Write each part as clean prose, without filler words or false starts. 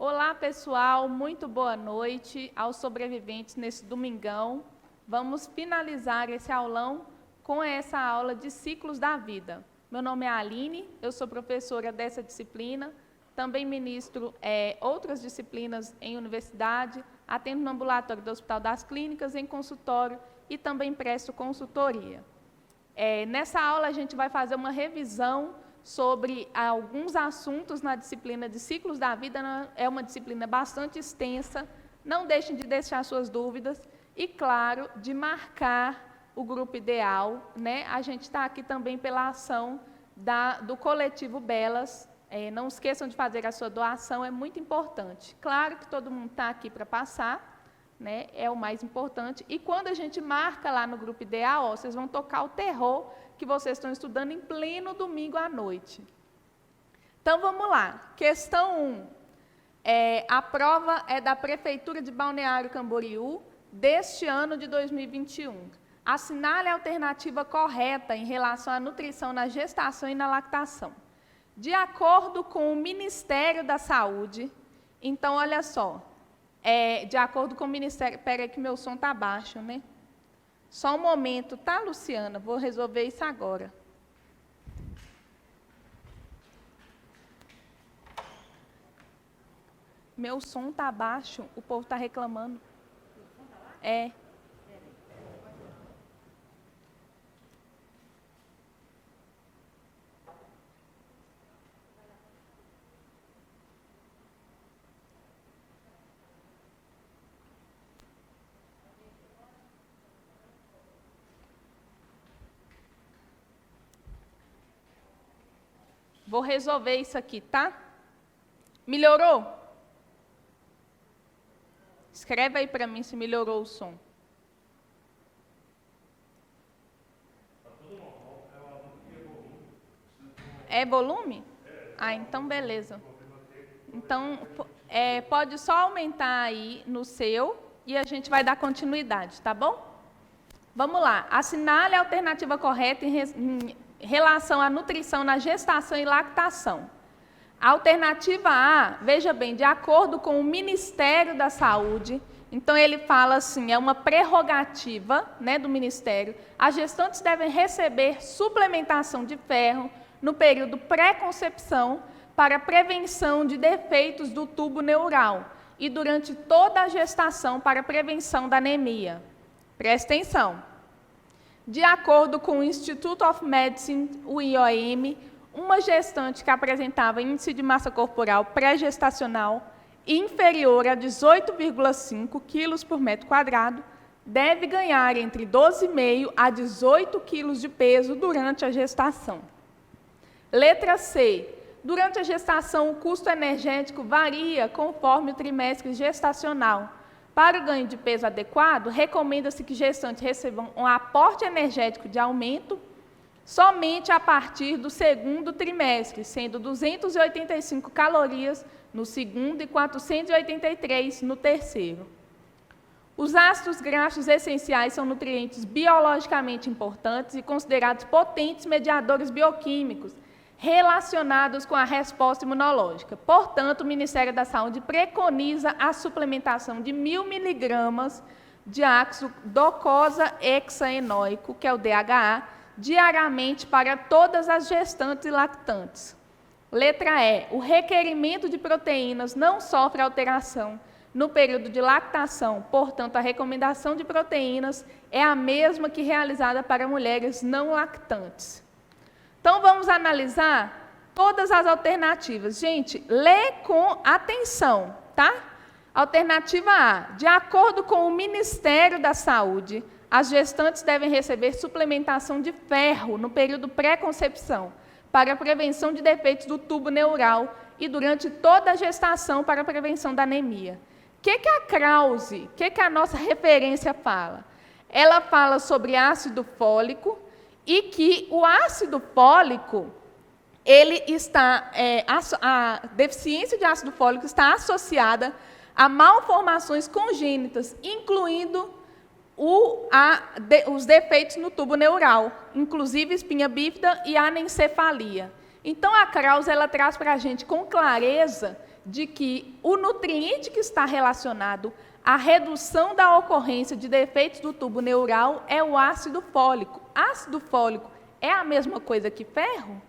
Olá, pessoal, muito boa noite aos sobreviventes nesse domingão. Vamos finalizar esse aulão com essa aula de ciclos da vida. Meu nome é Aline, eu sou professora dessa disciplina, também ministro outras disciplinas em universidade, atendo no ambulatório do Hospital das Clínicas, em consultório e também presto consultoria. Nessa aula a gente vai fazer uma revisão sobre alguns assuntos na disciplina de ciclos da vida. É uma disciplina bastante extensa, não deixem de deixar suas dúvidas e, claro, de marcar o grupo ideal, né? A gente está aqui também pela ação do coletivo Belas, não esqueçam de fazer a sua doação, é muito importante. Claro que todo mundo está aqui para passar, né? É o mais importante, e quando a gente marca lá no grupo ideal, vocês vão tocar o terror que vocês estão estudando em pleno domingo à noite. Então, vamos lá. Questão 1. A prova é da Prefeitura de Balneário Camboriú, deste ano de 2021. Assinale a alternativa correta em relação à nutrição na gestação e na lactação. De acordo com o Ministério da Saúde, então, olha só, de acordo com o Ministério... Espera aí que meu som está baixo, né? Só um momento, tá, Luciana? Vou resolver isso agora. Meu som está baixo, o povo está reclamando. Vou resolver isso aqui, tá? Melhorou? Escreve aí para mim se melhorou o som. É volume? Ah, então beleza. Então, pode só aumentar aí no seu e a gente vai dar continuidade, tá bom? Vamos lá. Assinale a alternativa correta em relação à nutrição na gestação e lactação. A alternativa A, veja bem, de acordo com o Ministério da Saúde, então ele fala assim, é uma prerrogativa, né, do Ministério, as gestantes devem receber suplementação de ferro no período pré-concepção para prevenção de defeitos do tubo neural e durante toda a gestação para prevenção da anemia. Presta atenção. De acordo com o Institute of Medicine, o IOM, uma gestante que apresentava índice de massa corporal pré-gestacional inferior a 18,5 quilos por metro quadrado deve ganhar entre 12,5 a 18 quilos de peso durante a gestação. Letra C. Durante a gestação, o custo energético varia conforme o trimestre gestacional. Para o ganho de peso adequado, recomenda-se que gestantes recebam um aporte energético de aumento somente a partir do segundo trimestre, sendo 285 calorias no segundo e 483 no terceiro. Os ácidos graxos essenciais são nutrientes biologicamente importantes e considerados potentes mediadores bioquímicos relacionados com a resposta imunológica. Portanto, o Ministério da Saúde preconiza a suplementação de 1.000 miligramas de ácido docosahexaenoico, que é o DHA, diariamente para todas as gestantes e lactantes. Letra E. O requerimento de proteínas não sofre alteração no período de lactação, portanto, a recomendação de proteínas é a mesma que realizada para mulheres não lactantes. Então, vamos analisar todas as alternativas. Gente, lê com atenção, tá? Alternativa A. De acordo com o Ministério da Saúde, as gestantes devem receber suplementação de ferro no período pré-concepção, para a prevenção de defeitos do tubo neural e durante toda a gestação para a prevenção da anemia. O que a Krause, o que a nossa referência fala? Ela fala sobre ácido fólico, e que o ácido fólico, a deficiência de ácido fólico está associada a malformações congênitas, incluindo os defeitos no tubo neural, inclusive espinha bífida e anencefalia. Então, a Krause ela traz para a gente com clareza de que o nutriente que está relacionado à redução da ocorrência de defeitos do tubo neural é o ácido fólico. Ácido fólico é a mesma coisa que ferro?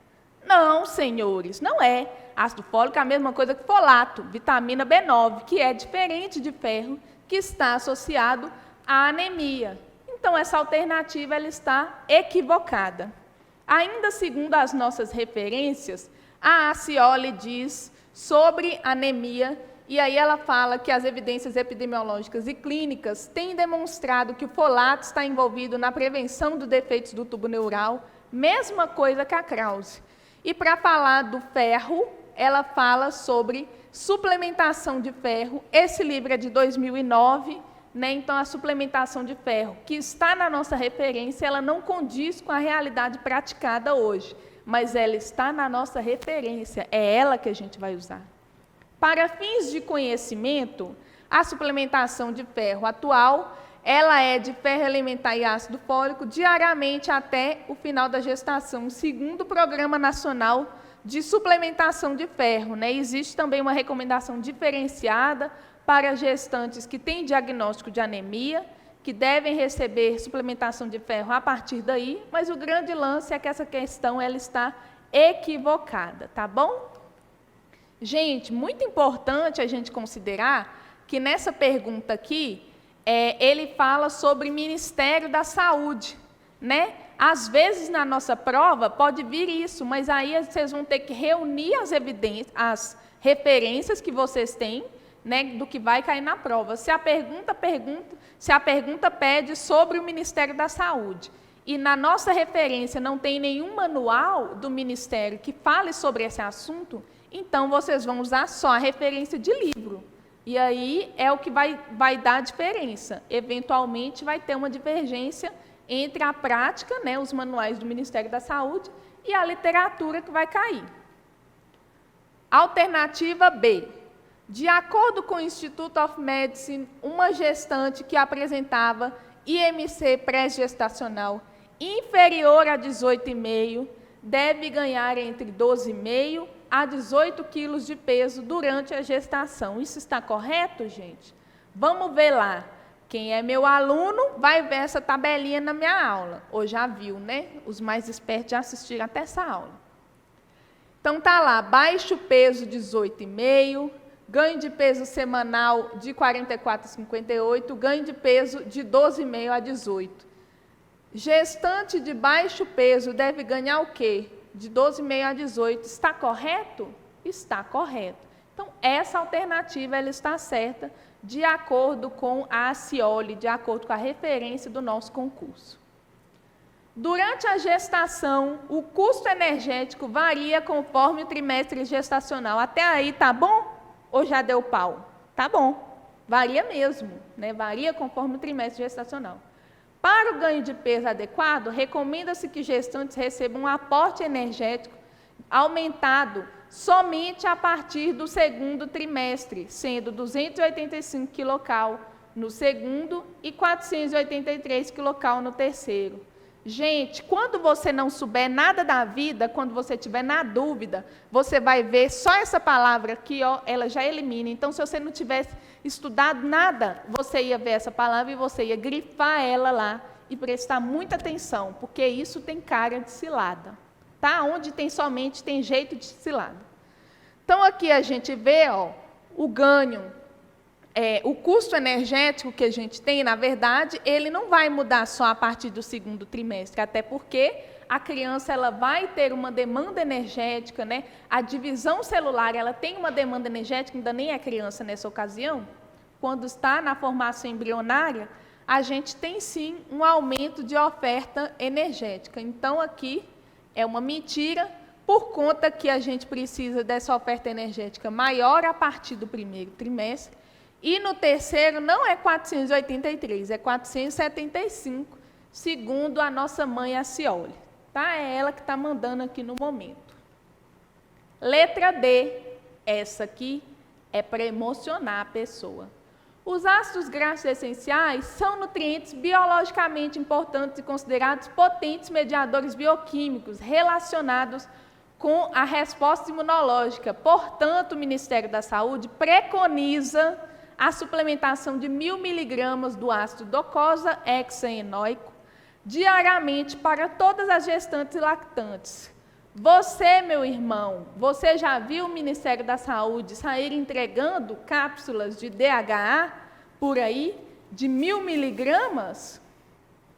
Não, senhores, não é. Ácido fólico é a mesma coisa que folato, vitamina B9, que é diferente de ferro, que está associado à anemia. Então, essa alternativa ela está equivocada. Ainda segundo as nossas referências, a Acioli diz sobre anemia, e aí ela fala que as evidências epidemiológicas e clínicas têm demonstrado que o folato está envolvido na prevenção dos defeitos do tubo neural, mesma coisa que a Krause. E para falar do ferro, ela fala sobre suplementação de ferro. Esse livro é de 2009, né? Então a suplementação de ferro, que está na nossa referência, ela não condiz com a realidade praticada hoje, mas ela está na nossa referência, é ela que a gente vai usar. Para fins de conhecimento, a suplementação de ferro atual, ela é de ferro elementar e ácido fólico diariamente até o final da gestação, segundo o Programa Nacional de Suplementação de Ferro, né? Existe também uma recomendação diferenciada para gestantes que têm diagnóstico de anemia, que devem receber suplementação de ferro a partir daí, mas o grande lance é que essa questão ela está equivocada, tá bom? Gente, muito importante a gente considerar que nessa pergunta aqui, ele fala sobre Ministério da Saúde, né? Às vezes, na nossa prova, pode vir isso, mas aí vocês vão ter que reunir as evidências, as referências que vocês têm, né, do que vai cair na prova. Se a pergunta pede sobre o Ministério da Saúde, e na nossa referência não tem nenhum manual do Ministério que fale sobre esse assunto, então vocês vão usar só a referência de livro. E aí é o que vai dar a diferença. Eventualmente vai ter uma divergência entre a prática, né, os manuais do Ministério da Saúde, e a literatura que vai cair. Alternativa B. De acordo com o Institute of Medicine, uma gestante que apresentava IMC pré-gestacional inferior a 18,5 deve ganhar entre 12,5 a 18 quilos de peso durante a gestação. Isso está correto, gente? Vamos ver lá. Quem é meu aluno vai ver essa tabelinha na minha aula. Ou já viu, né? Os mais espertos já assistiram até essa aula. Então, está lá, baixo peso 18,5, ganho de peso semanal de 44 a 58, ganho de peso de 12,5 a 18. Gestante de baixo peso deve ganhar o quê? De 12,5 a 18. Está correto? Está correto. Então, essa alternativa ela está certa, de acordo com a Acioli, de acordo com a referência do nosso concurso. Durante a gestação, o custo energético varia conforme o trimestre gestacional. Até aí, tá bom? Ou já deu pau? Tá bom. Varia mesmo, né? Varia conforme o trimestre gestacional. Para o ganho de peso adequado, recomenda-se que gestantes recebam um aporte energético aumentado somente a partir do segundo trimestre, sendo 285 kcal no segundo e 483 kcal no terceiro. Gente, quando você não souber nada da vida, quando você estiver na dúvida, você vai ver só essa palavra aqui, ó, ela já elimina. Então, se você não tivesse estudado nada, você ia ver essa palavra e você ia grifar ela lá e prestar muita atenção, porque isso tem cara de cilada. Tá? Onde tem somente, tem jeito de cilada. Então, aqui a gente vê, ó, o ganho, o custo energético que a gente tem, na verdade, ele não vai mudar só a partir do segundo trimestre, até porque a criança ela vai ter uma demanda energética, né? A divisão celular ela tem uma demanda energética, ainda nem é criança nessa ocasião. Quando está na formação embrionária, a gente tem sim um aumento de oferta energética. Então, aqui é uma mentira, por conta que a gente precisa dessa oferta energética maior a partir do primeiro trimestre, e no terceiro não é 483, é 475, segundo a nossa mãe Acioli. Tá? É ela que está mandando aqui no momento. Letra D, essa aqui é para emocionar a pessoa. Os ácidos graxos essenciais são nutrientes biologicamente importantes e considerados potentes mediadores bioquímicos relacionados com a resposta imunológica. Portanto, o Ministério da Saúde preconiza a suplementação de 1.000 miligramas do ácido docosa hexaenoico diariamente para todas as gestantes e lactantes. Você, meu irmão, você já viu o Ministério da Saúde sair entregando cápsulas de DHA por aí, de 1.000 miligramas?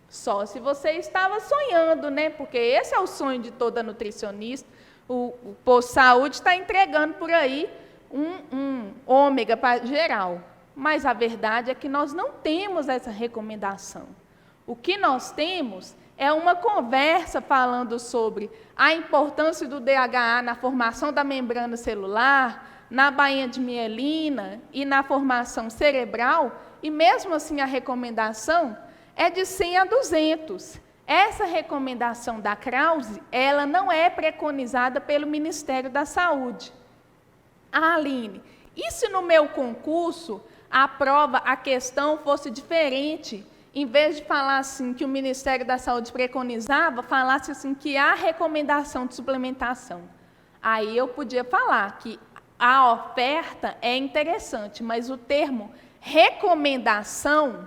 Só se você estava sonhando, né? Porque esse é o sonho de toda nutricionista. O posto de saúde está entregando por aí um ômega para geral. Mas a verdade é que nós não temos essa recomendação. O que nós temos é uma conversa falando sobre a importância do DHA na formação da membrana celular, na bainha de mielina e na formação cerebral, e mesmo assim a recomendação é de 100 a 200. Essa recomendação da Krause, ela não é preconizada pelo Ministério da Saúde. Aline, e se no meu concurso a questão fosse diferente? Em vez de falar assim que o Ministério da Saúde preconizava, falasse assim que há recomendação de suplementação. Aí eu podia falar que a oferta é interessante, mas o termo recomendação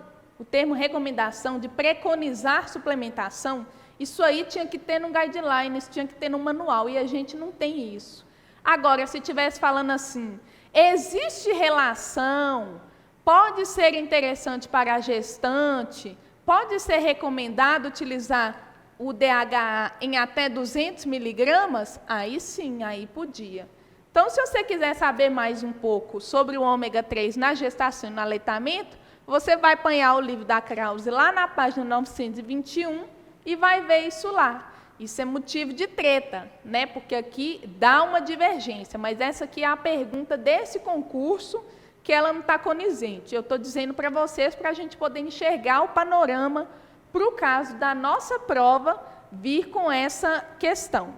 de preconizar suplementação, isso aí tinha que ter no guidelines, tinha que ter no manual, e a gente não tem isso. Agora, se estivesse falando assim, existe relação, pode ser interessante para a gestante, pode ser recomendado utilizar o DHA em até 200 miligramas, aí sim, aí podia. Então, se você quiser saber mais um pouco sobre o ômega 3 na gestação e no aleitamento, você vai apanhar o livro da Krause lá na página 921 e vai ver isso lá. Isso é motivo de treta, né? Porque aqui dá uma divergência, mas essa aqui é a pergunta desse concurso, que ela não está conizente. Eu estou dizendo para vocês, para a gente poder enxergar o panorama para o caso da nossa prova vir com essa questão,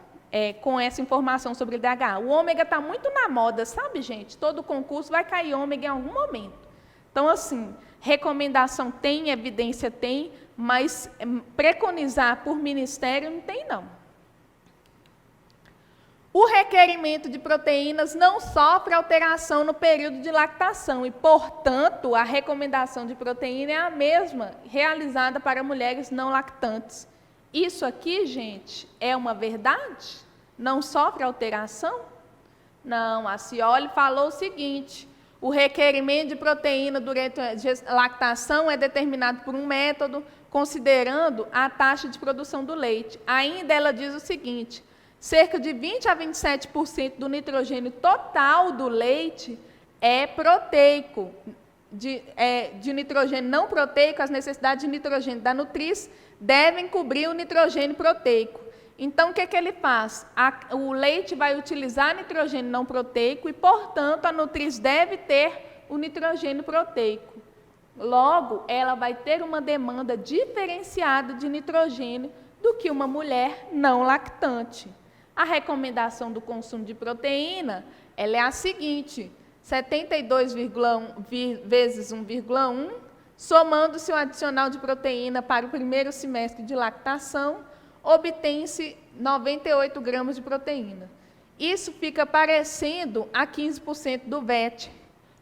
com essa informação sobre o DHA. O ômega está muito na moda, sabe, gente? Todo concurso vai cair ômega em algum momento. Então, assim, recomendação tem, evidência tem, mas preconizar por ministério não tem, não. O requerimento de proteínas não sofre alteração no período de lactação e, portanto, a recomendação de proteína é a mesma realizada para mulheres não lactantes. Isso aqui, gente, é uma verdade? Não sofre alteração? Não, a Scioli falou o seguinte: o requerimento de proteína durante a lactação é determinado por um método, considerando a taxa de produção do leite. Ainda ela diz o seguinte: cerca de 20 a 27% do nitrogênio total do leite é proteico. De nitrogênio não proteico, as necessidades de nitrogênio da nutriz devem cobrir o nitrogênio proteico. Então, o que ele faz? O leite vai utilizar nitrogênio não proteico e, portanto, a nutriz deve ter o nitrogênio proteico. Logo, ela vai ter uma demanda diferenciada de nitrogênio do que uma mulher não lactante. A recomendação do consumo de proteína, ela é a seguinte: 72,1 vezes 1,1, somando-se o adicional de proteína para o primeiro semestre de lactação, obtém-se 98 gramas de proteína. Isso fica parecendo a 15% do VET.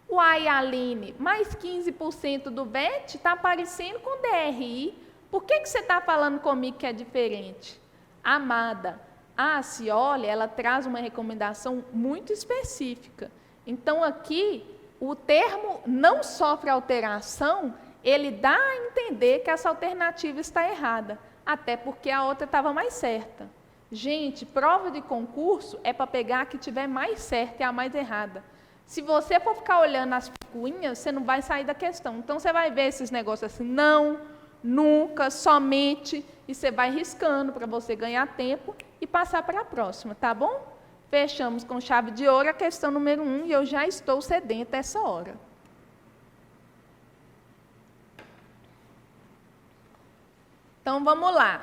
Uai, Aline, mais 15% do VET está parecendo com DRI. Por que você está falando comigo que é diferente? Amada, a Scioli, ela traz uma recomendação muito específica. Então, aqui, o termo não sofre alteração, ele dá a entender que essa alternativa está errada, até porque a outra estava mais certa. Gente, prova de concurso é para pegar a que tiver mais certa e a mais errada. Se você for ficar olhando as picuinhas, você não vai sair da questão. Então, você vai ver esses negócios assim, não, nunca, somente, e você vai riscando para você ganhar tempo e passar para a próxima, tá bom? Fechamos com chave de ouro a questão número 1 e eu já estou sedenta essa hora. Então, vamos lá.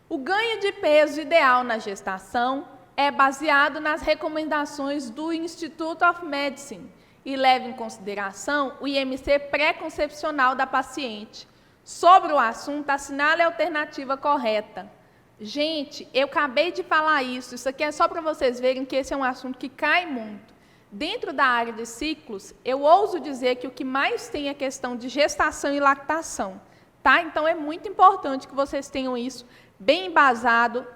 O ganho de peso ideal na gestação é baseado nas recomendações do Institute of Medicine e leva em consideração o IMC pré-concepcional da paciente. Sobre o assunto, assinale a alternativa correta. Gente, eu acabei de falar isso. Isso aqui é só para vocês verem que esse é um assunto que cai muito. Dentro da área de ciclos, eu ouso dizer que o que mais tem é questão de gestação e lactação. Tá? Então, é muito importante que vocês tenham isso bem embasado.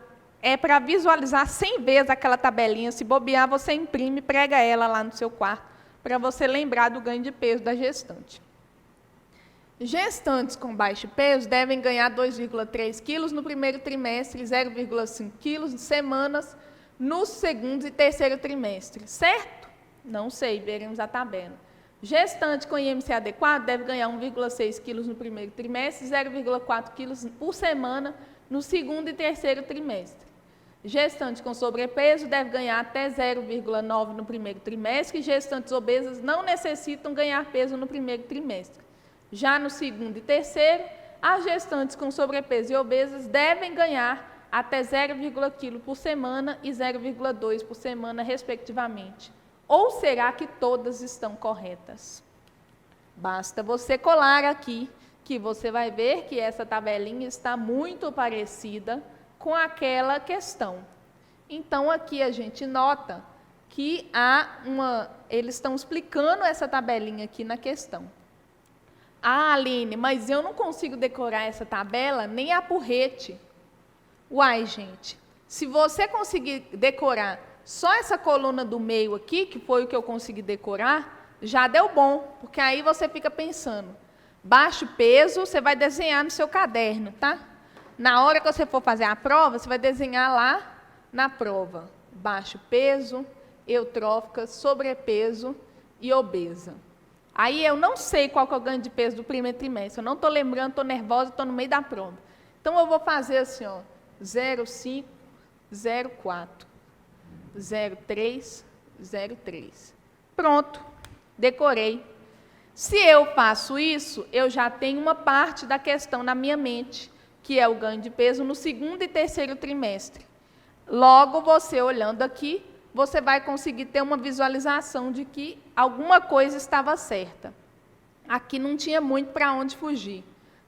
É para visualizar 100 vezes aquela tabelinha. Se bobear, você imprime e prega ela lá no seu quarto, para você lembrar do ganho de peso da gestante. Gestantes com baixo peso devem ganhar 2,3 quilos no primeiro trimestre e 0,5 quilos em semanas nos segundo e terceiro trimestre, certo? Não sei, veremos a tabela. Gestante com IMC adequado deve ganhar 1,6 quilos no primeiro trimestre e 0,4 quilos por semana no segundo e terceiro trimestre. Gestante com sobrepeso deve ganhar até 0,9 no primeiro trimestre e gestantes obesas não necessitam ganhar peso no primeiro trimestre. Já no segundo e terceiro, as gestantes com sobrepeso e obesas devem ganhar até 0,1 kg por semana e 0,2 por semana, respectivamente. Ou será que todas estão corretas? Basta você colar aqui, que você vai ver que essa tabelinha está muito parecida com aquela questão. Então, aqui a gente nota que eles estão explicando essa tabelinha aqui na questão. Ah, Aline, mas eu não consigo decorar essa tabela nem a porrete. Uai, gente, se você conseguir decorar só essa coluna do meio aqui, que foi o que eu consegui decorar, já deu bom, porque aí você fica pensando, baixo peso, você vai desenhar no seu caderno, tá? Na hora que você for fazer a prova, você vai desenhar lá na prova. Baixo peso, eutrófica, sobrepeso e obesa. Aí eu não sei qual que é o ganho de peso do primeiro trimestre, eu não estou lembrando, estou nervosa, estou no meio da prova. Então, eu vou fazer assim, ó, 0,5, 0,4, 0,3, 0,3. Pronto, decorei. Se eu faço isso, eu já tenho uma parte da questão na minha mente, que é o ganho de peso no segundo e terceiro trimestre. Logo, você olhando aqui, você vai conseguir ter uma visualização de que alguma coisa estava certa. Aqui não tinha muito para onde fugir.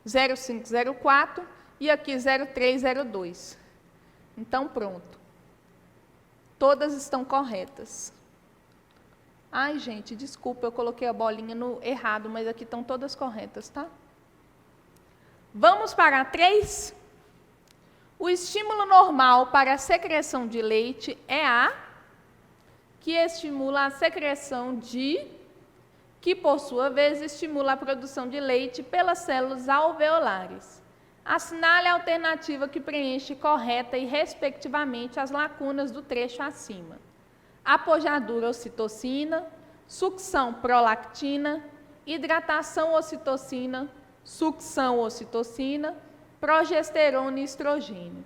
0,5, 0,4 e aqui 0,3, 0,2. Então, pronto. Todas estão corretas. Ai, gente, desculpa, eu coloquei a bolinha no errado, mas aqui estão todas corretas, tá? Vamos para a 3. O estímulo normal para a secreção de leite é que estimula a secreção que por sua vez estimula a produção de leite pelas células alveolares. Assinale a alternativa que preenche correta e respectivamente as lacunas do trecho acima. Apojadura ocitocina, sucção prolactina, hidratação ocitocina, sucção ocitocina, progesterona e estrogênio.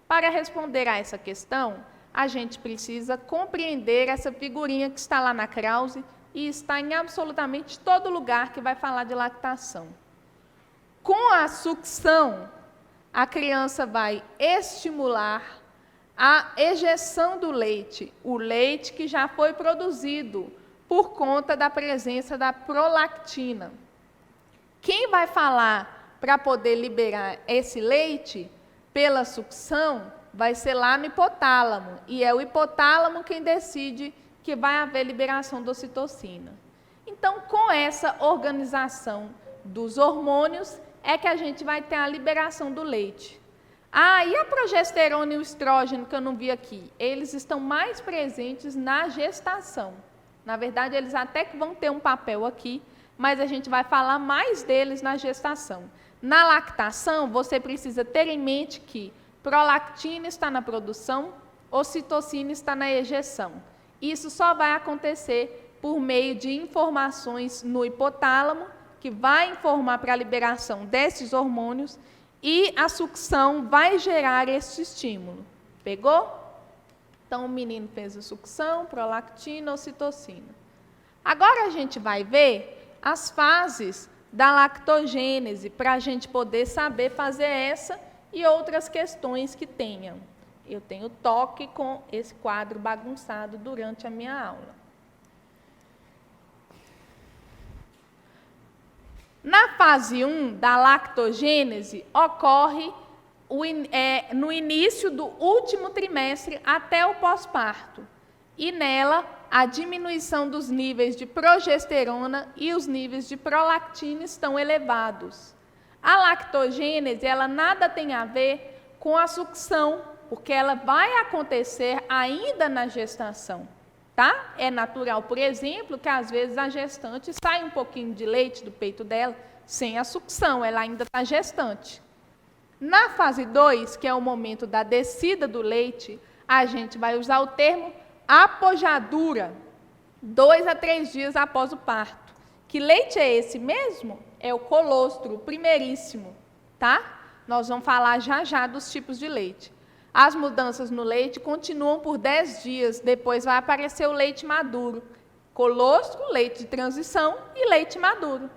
Para responder a essa questão, a gente precisa compreender essa figurinha que está lá na Krause e está em absolutamente todo lugar que vai falar de lactação. Com a sucção, a criança vai estimular a ejeção do leite, o leite que já foi produzido por conta da presença da prolactina. Quem vai falar para poder liberar esse leite pela sucção vai ser lá no hipotálamo, e é o hipotálamo quem decide que vai haver liberação da ocitocina. Então, com essa organização dos hormônios, é que a gente vai ter a liberação do leite. Ah, e a progesterona e o estrógeno, que eu não vi aqui? Eles estão mais presentes na gestação. Na verdade, eles até que vão ter um papel aqui, mas a gente vai falar mais deles na gestação. Na lactação, você precisa ter em mente que prolactina está na produção, ocitocina está na ejeção. Isso só vai acontecer por meio de informações no hipotálamo, que vai informar para a liberação desses hormônios, e a sucção vai gerar esse estímulo. Pegou? Então, o menino fez a sucção, prolactina, ocitocina. Agora a gente vai ver as fases da lactogênese, para a gente poder saber fazer essa e outras questões que tenham. Eu tenho toque com esse quadro bagunçado durante a minha aula. Na fase 1 da lactogênese, ocorre no início do último trimestre até o pós-parto. E nela, a diminuição dos níveis de progesterona e os níveis de prolactina estão elevados. A lactogênese, ela nada tem a ver com a sucção, porque ela vai acontecer ainda na gestação, tá? É natural, por exemplo, que às vezes a gestante sai um pouquinho de leite do peito dela sem a sucção, ela ainda está gestante. Na fase 2, que é o momento da descida do leite, a gente vai usar o termo apojadura, 2 a 3 dias após o parto. Que leite é esse mesmo? É o colostro, o primeiríssimo, tá? Nós vamos falar já já dos tipos de leite. As mudanças no leite continuam por 10 dias, depois vai aparecer o leite maduro. Colostro, leite de transição e leite maduro.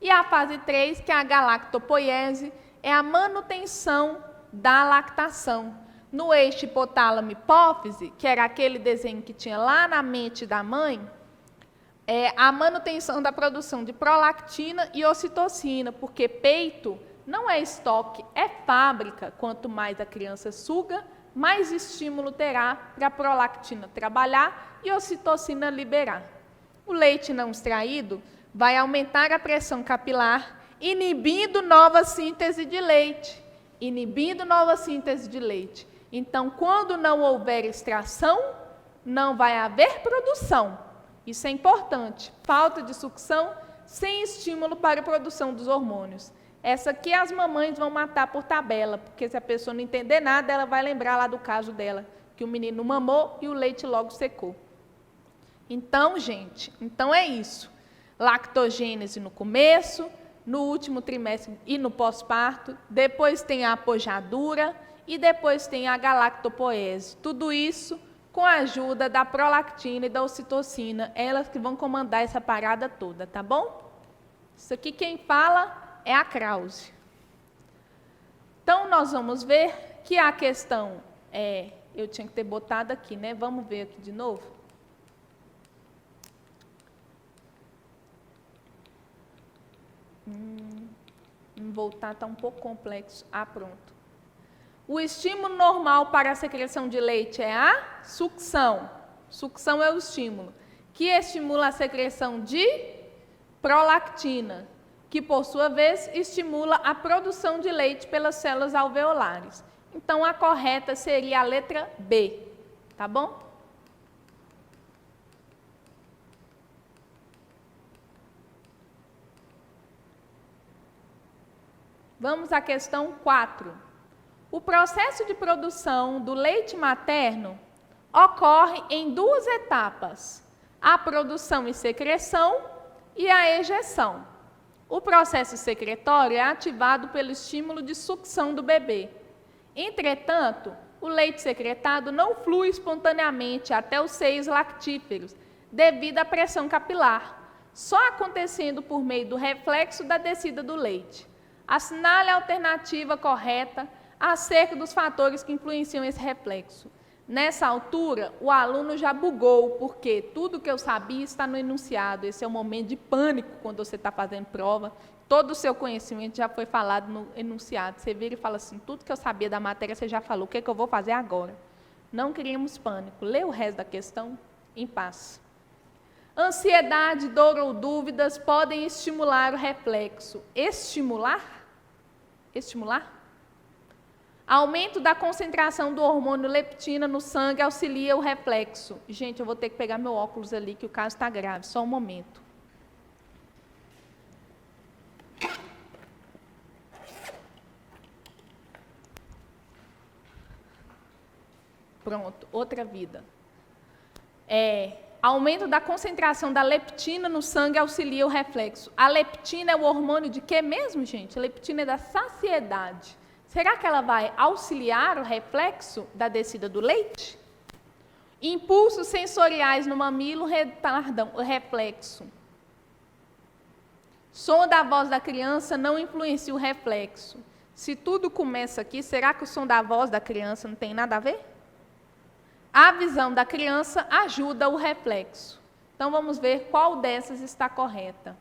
E a fase 3, que é a galactopoiese, é a manutenção da lactação. No eixo hipotálamo-hipófise, que era aquele desenho que tinha lá na mente da mãe, é a manutenção da produção de prolactina e ocitocina, porque peito não é estoque, é fábrica. Quanto mais a criança suga, mais estímulo terá para a prolactina trabalhar e a ocitocina liberar. O leite não extraído vai aumentar a pressão capilar, inibindo nova síntese de leite. Então, quando não houver extração, não vai haver produção. Isso é importante. Falta de sucção, sem estímulo para a produção dos hormônios. Essa aqui as mamães vão matar por tabela, porque se a pessoa não entender nada, ela vai lembrar lá do caso dela, que o menino mamou e o leite logo secou. Então, gente, é isso. Lactogênese no começo, no último trimestre e no pós-parto, depois tem a apojadura e depois tem a galactopoiese. Tudo isso com a ajuda da prolactina e da ocitocina, elas que vão comandar essa parada toda, tá bom? Isso aqui quem fala é a Krause. Então, nós vamos ver que a questão eu tinha que ter botado aqui, né? Vamos ver aqui de novo. Voltar, está um pouco complexo. Pronto. O estímulo normal para a secreção de leite é a sucção. Sucção é o estímulo, que estimula a secreção de prolactina, que, por sua vez, estimula a produção de leite pelas células alveolares. Então, a correta seria a letra B, tá bom? Vamos à questão 4. O processo de produção do leite materno ocorre em 2 etapas: a produção e secreção e a ejeção. O processo secretório é ativado pelo estímulo de sucção do bebê. Entretanto, o leite secretado não flui espontaneamente até os seios lactíferos, devido à pressão capilar, só acontecendo por meio do reflexo da descida do leite. Assinale a alternativa correta acerca dos fatores que influenciam esse reflexo. Nessa altura, o aluno já bugou, porque tudo que eu sabia está no enunciado. Esse é o momento de pânico quando você está fazendo prova. Todo o seu conhecimento já foi falado no enunciado. Você vira e fala assim, tudo que eu sabia da matéria você já falou, o que é que eu vou fazer agora? Não criemos pânico. Lê o resto da questão em paz. Ansiedade, dor ou dúvidas podem estimular o reflexo. Estimular? Aumento da concentração do hormônio leptina no sangue auxilia o reflexo. Gente, eu vou ter que pegar meu óculos ali, que o caso está grave. Só um momento. Pronto, outra vida. Aumento da concentração da leptina no sangue auxilia o reflexo. A leptina é o hormônio de quê mesmo, gente? A leptina é da saciedade. Será que ela vai auxiliar o reflexo da descida do leite? Impulsos sensoriais no mamilo retardam o reflexo. Som da voz da criança não influencia o reflexo. Se tudo começa aqui, será que o som da voz da criança não tem nada a ver? A visão da criança ajuda o reflexo. Então, vamos ver qual dessas está correta.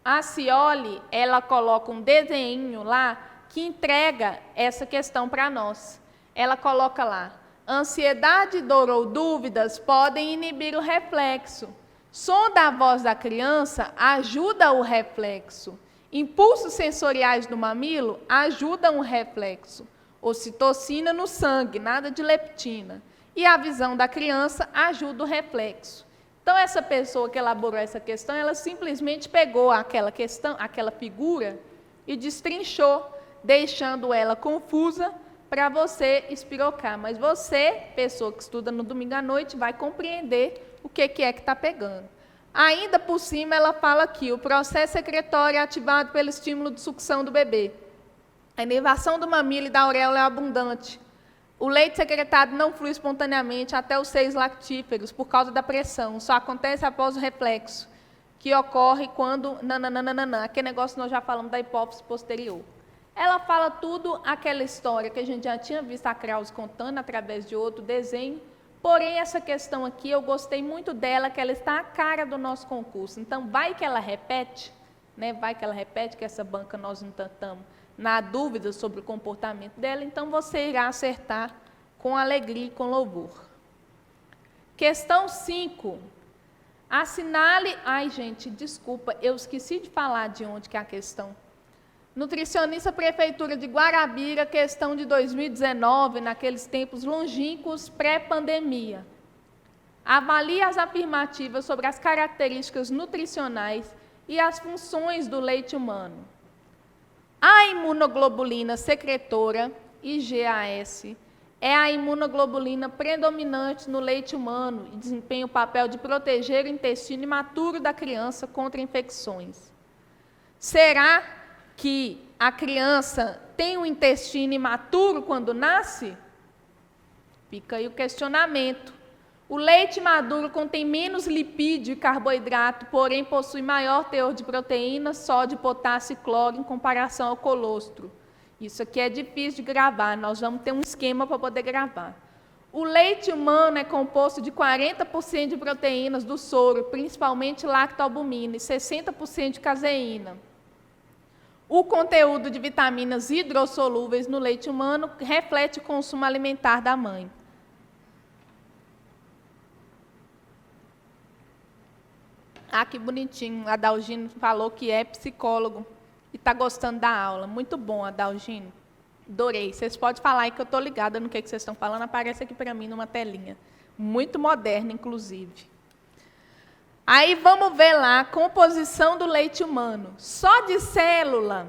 A Cioli, ela coloca um desenho lá, que entrega essa questão para nós. Ela coloca lá: ansiedade, dor ou dúvidas podem inibir o reflexo. Som da voz da criança ajuda o reflexo. Impulsos sensoriais do mamilo ajudam o reflexo. Ocitocina no sangue, nada de leptina. E a visão da criança ajuda o reflexo. Então, essa pessoa que elaborou essa questão, ela simplesmente pegou aquela questão, aquela figura, e destrinchou, deixando ela confusa para você espirocar. Mas você, pessoa que estuda no domingo à noite, vai compreender o que é que está pegando. Ainda por cima, ela fala aqui: o processo secretório é ativado pelo estímulo de sucção do bebê. A inervação do mamilo e da auréola é abundante. O leite secretado não flui espontaneamente até os seios lactíferos por causa da pressão. Só acontece após o reflexo, que ocorre quando... aquele negócio nós já falamos da hipófise posterior. Ela fala tudo aquela história que a gente já tinha visto a Krause contando através de outro desenho. Porém, essa questão aqui, eu gostei muito dela, que ela está à cara do nosso concurso. Então, vai que ela repete, né? Vai que ela repete, que essa banca nós não tentamos na dúvida sobre o comportamento dela, então você irá acertar com alegria e com louvor. Questão 5. Assinale... Ai, gente, desculpa, eu esqueci de falar de onde que é a questão. Nutricionista Prefeitura de Guarabira, questão de 2019, naqueles tempos longínquos, pré-pandemia. Avalie as afirmativas sobre as características nutricionais e as funções do leite humano. A imunoglobulina secretora, IgAS, é a imunoglobulina predominante no leite humano e desempenha o papel de proteger o intestino imaturo da criança contra infecções. Será que a criança tem um intestino imaturo quando nasce? Fica aí o questionamento. O leite maduro contém menos lipídio e carboidrato, porém possui maior teor de proteína, sódio, potássio e cloro em comparação ao colostro. Isso aqui é difícil de gravar, nós vamos ter um esquema para poder gravar. O leite humano é composto de 40% de proteínas do soro, principalmente lactoalbumina, e 60% de caseína. O conteúdo de vitaminas hidrossolúveis no leite humano reflete o consumo alimentar da mãe. Ah, que bonitinho. Adalgino falou que é psicólogo e está gostando da aula. Muito bom, Adalgino. Adorei. Vocês podem falar aí que eu estou ligada no que vocês estão falando. Aparece aqui para mim numa telinha. Muito moderna, inclusive. Aí vamos ver lá a composição do leite humano. Só de célula,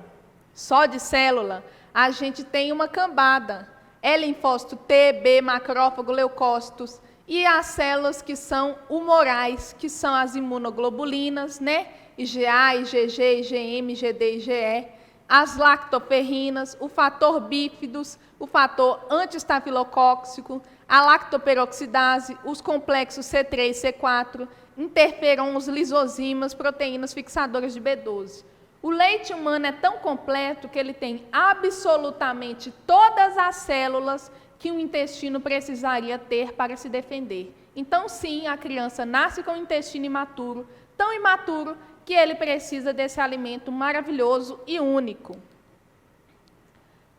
a gente tem uma cambada. É linfócito T, B, macrófago, leucócitos. E as células que são humorais, que são as imunoglobulinas, né? IgA, IgG, IgM, IgD, IgE, as lactoferrinas, o fator bífidos, o fator antiestafilocóxico, a lactoperoxidase, os complexos C3 e C4, interferons, lisozimas, proteínas fixadoras de B12. O leite humano é tão completo que ele tem absolutamente todas as células que o intestino precisaria ter para se defender. Então, sim, a criança nasce com o intestino imaturo, tão imaturo que ele precisa desse alimento maravilhoso e único.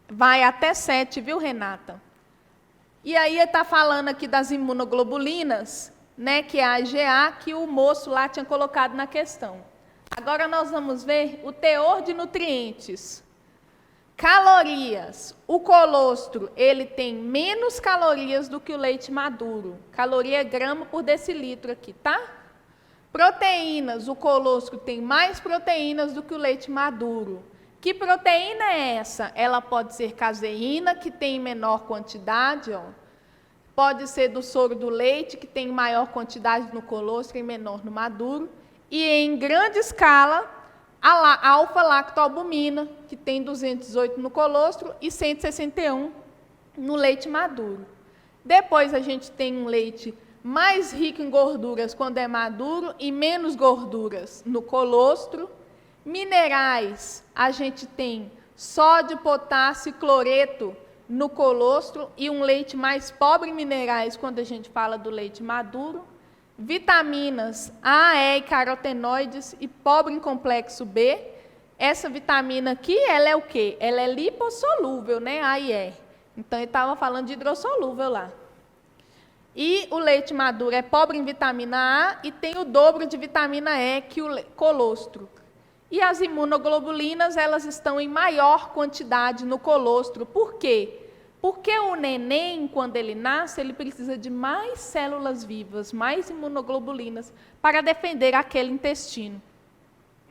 Vai até 7, viu, Renata? E aí ele está falando aqui das imunoglobulinas, né, que é a IgA, que o moço lá tinha colocado na questão. Agora nós vamos ver o teor de nutrientes. Calorias. O colostro, ele tem menos calorias do que o leite maduro. Caloria é grama por decilitro aqui, tá? Proteínas. O colostro tem mais proteínas do que o leite maduro. Que proteína é essa? Ela pode ser caseína, que tem menor quantidade, ó. Pode ser do soro do leite, que tem maior quantidade no colostro e menor no maduro. E em grande escala, a alfa-lactoalbumina, que tem 218 no colostro e 161 no leite maduro. Depois a gente tem um leite mais rico em gorduras quando é maduro e menos gorduras no colostro. Minerais, a gente tem sódio, potássio e cloreto no colostro e um leite mais pobre em minerais quando a gente fala do leite maduro. Vitaminas A, E e carotenoides e pobre em complexo B. Essa vitamina aqui, ela é o quê? Ela é lipossolúvel, né? A e E. Então, ele estava falando de hidrossolúvel lá. E o leite maduro é pobre em vitamina A e tem o dobro de vitamina E que o colostro. E as imunoglobulinas, elas estão em maior quantidade no colostro. Por quê? Porque o neném, quando ele nasce, ele precisa de mais células vivas, mais imunoglobulinas, para defender aquele intestino.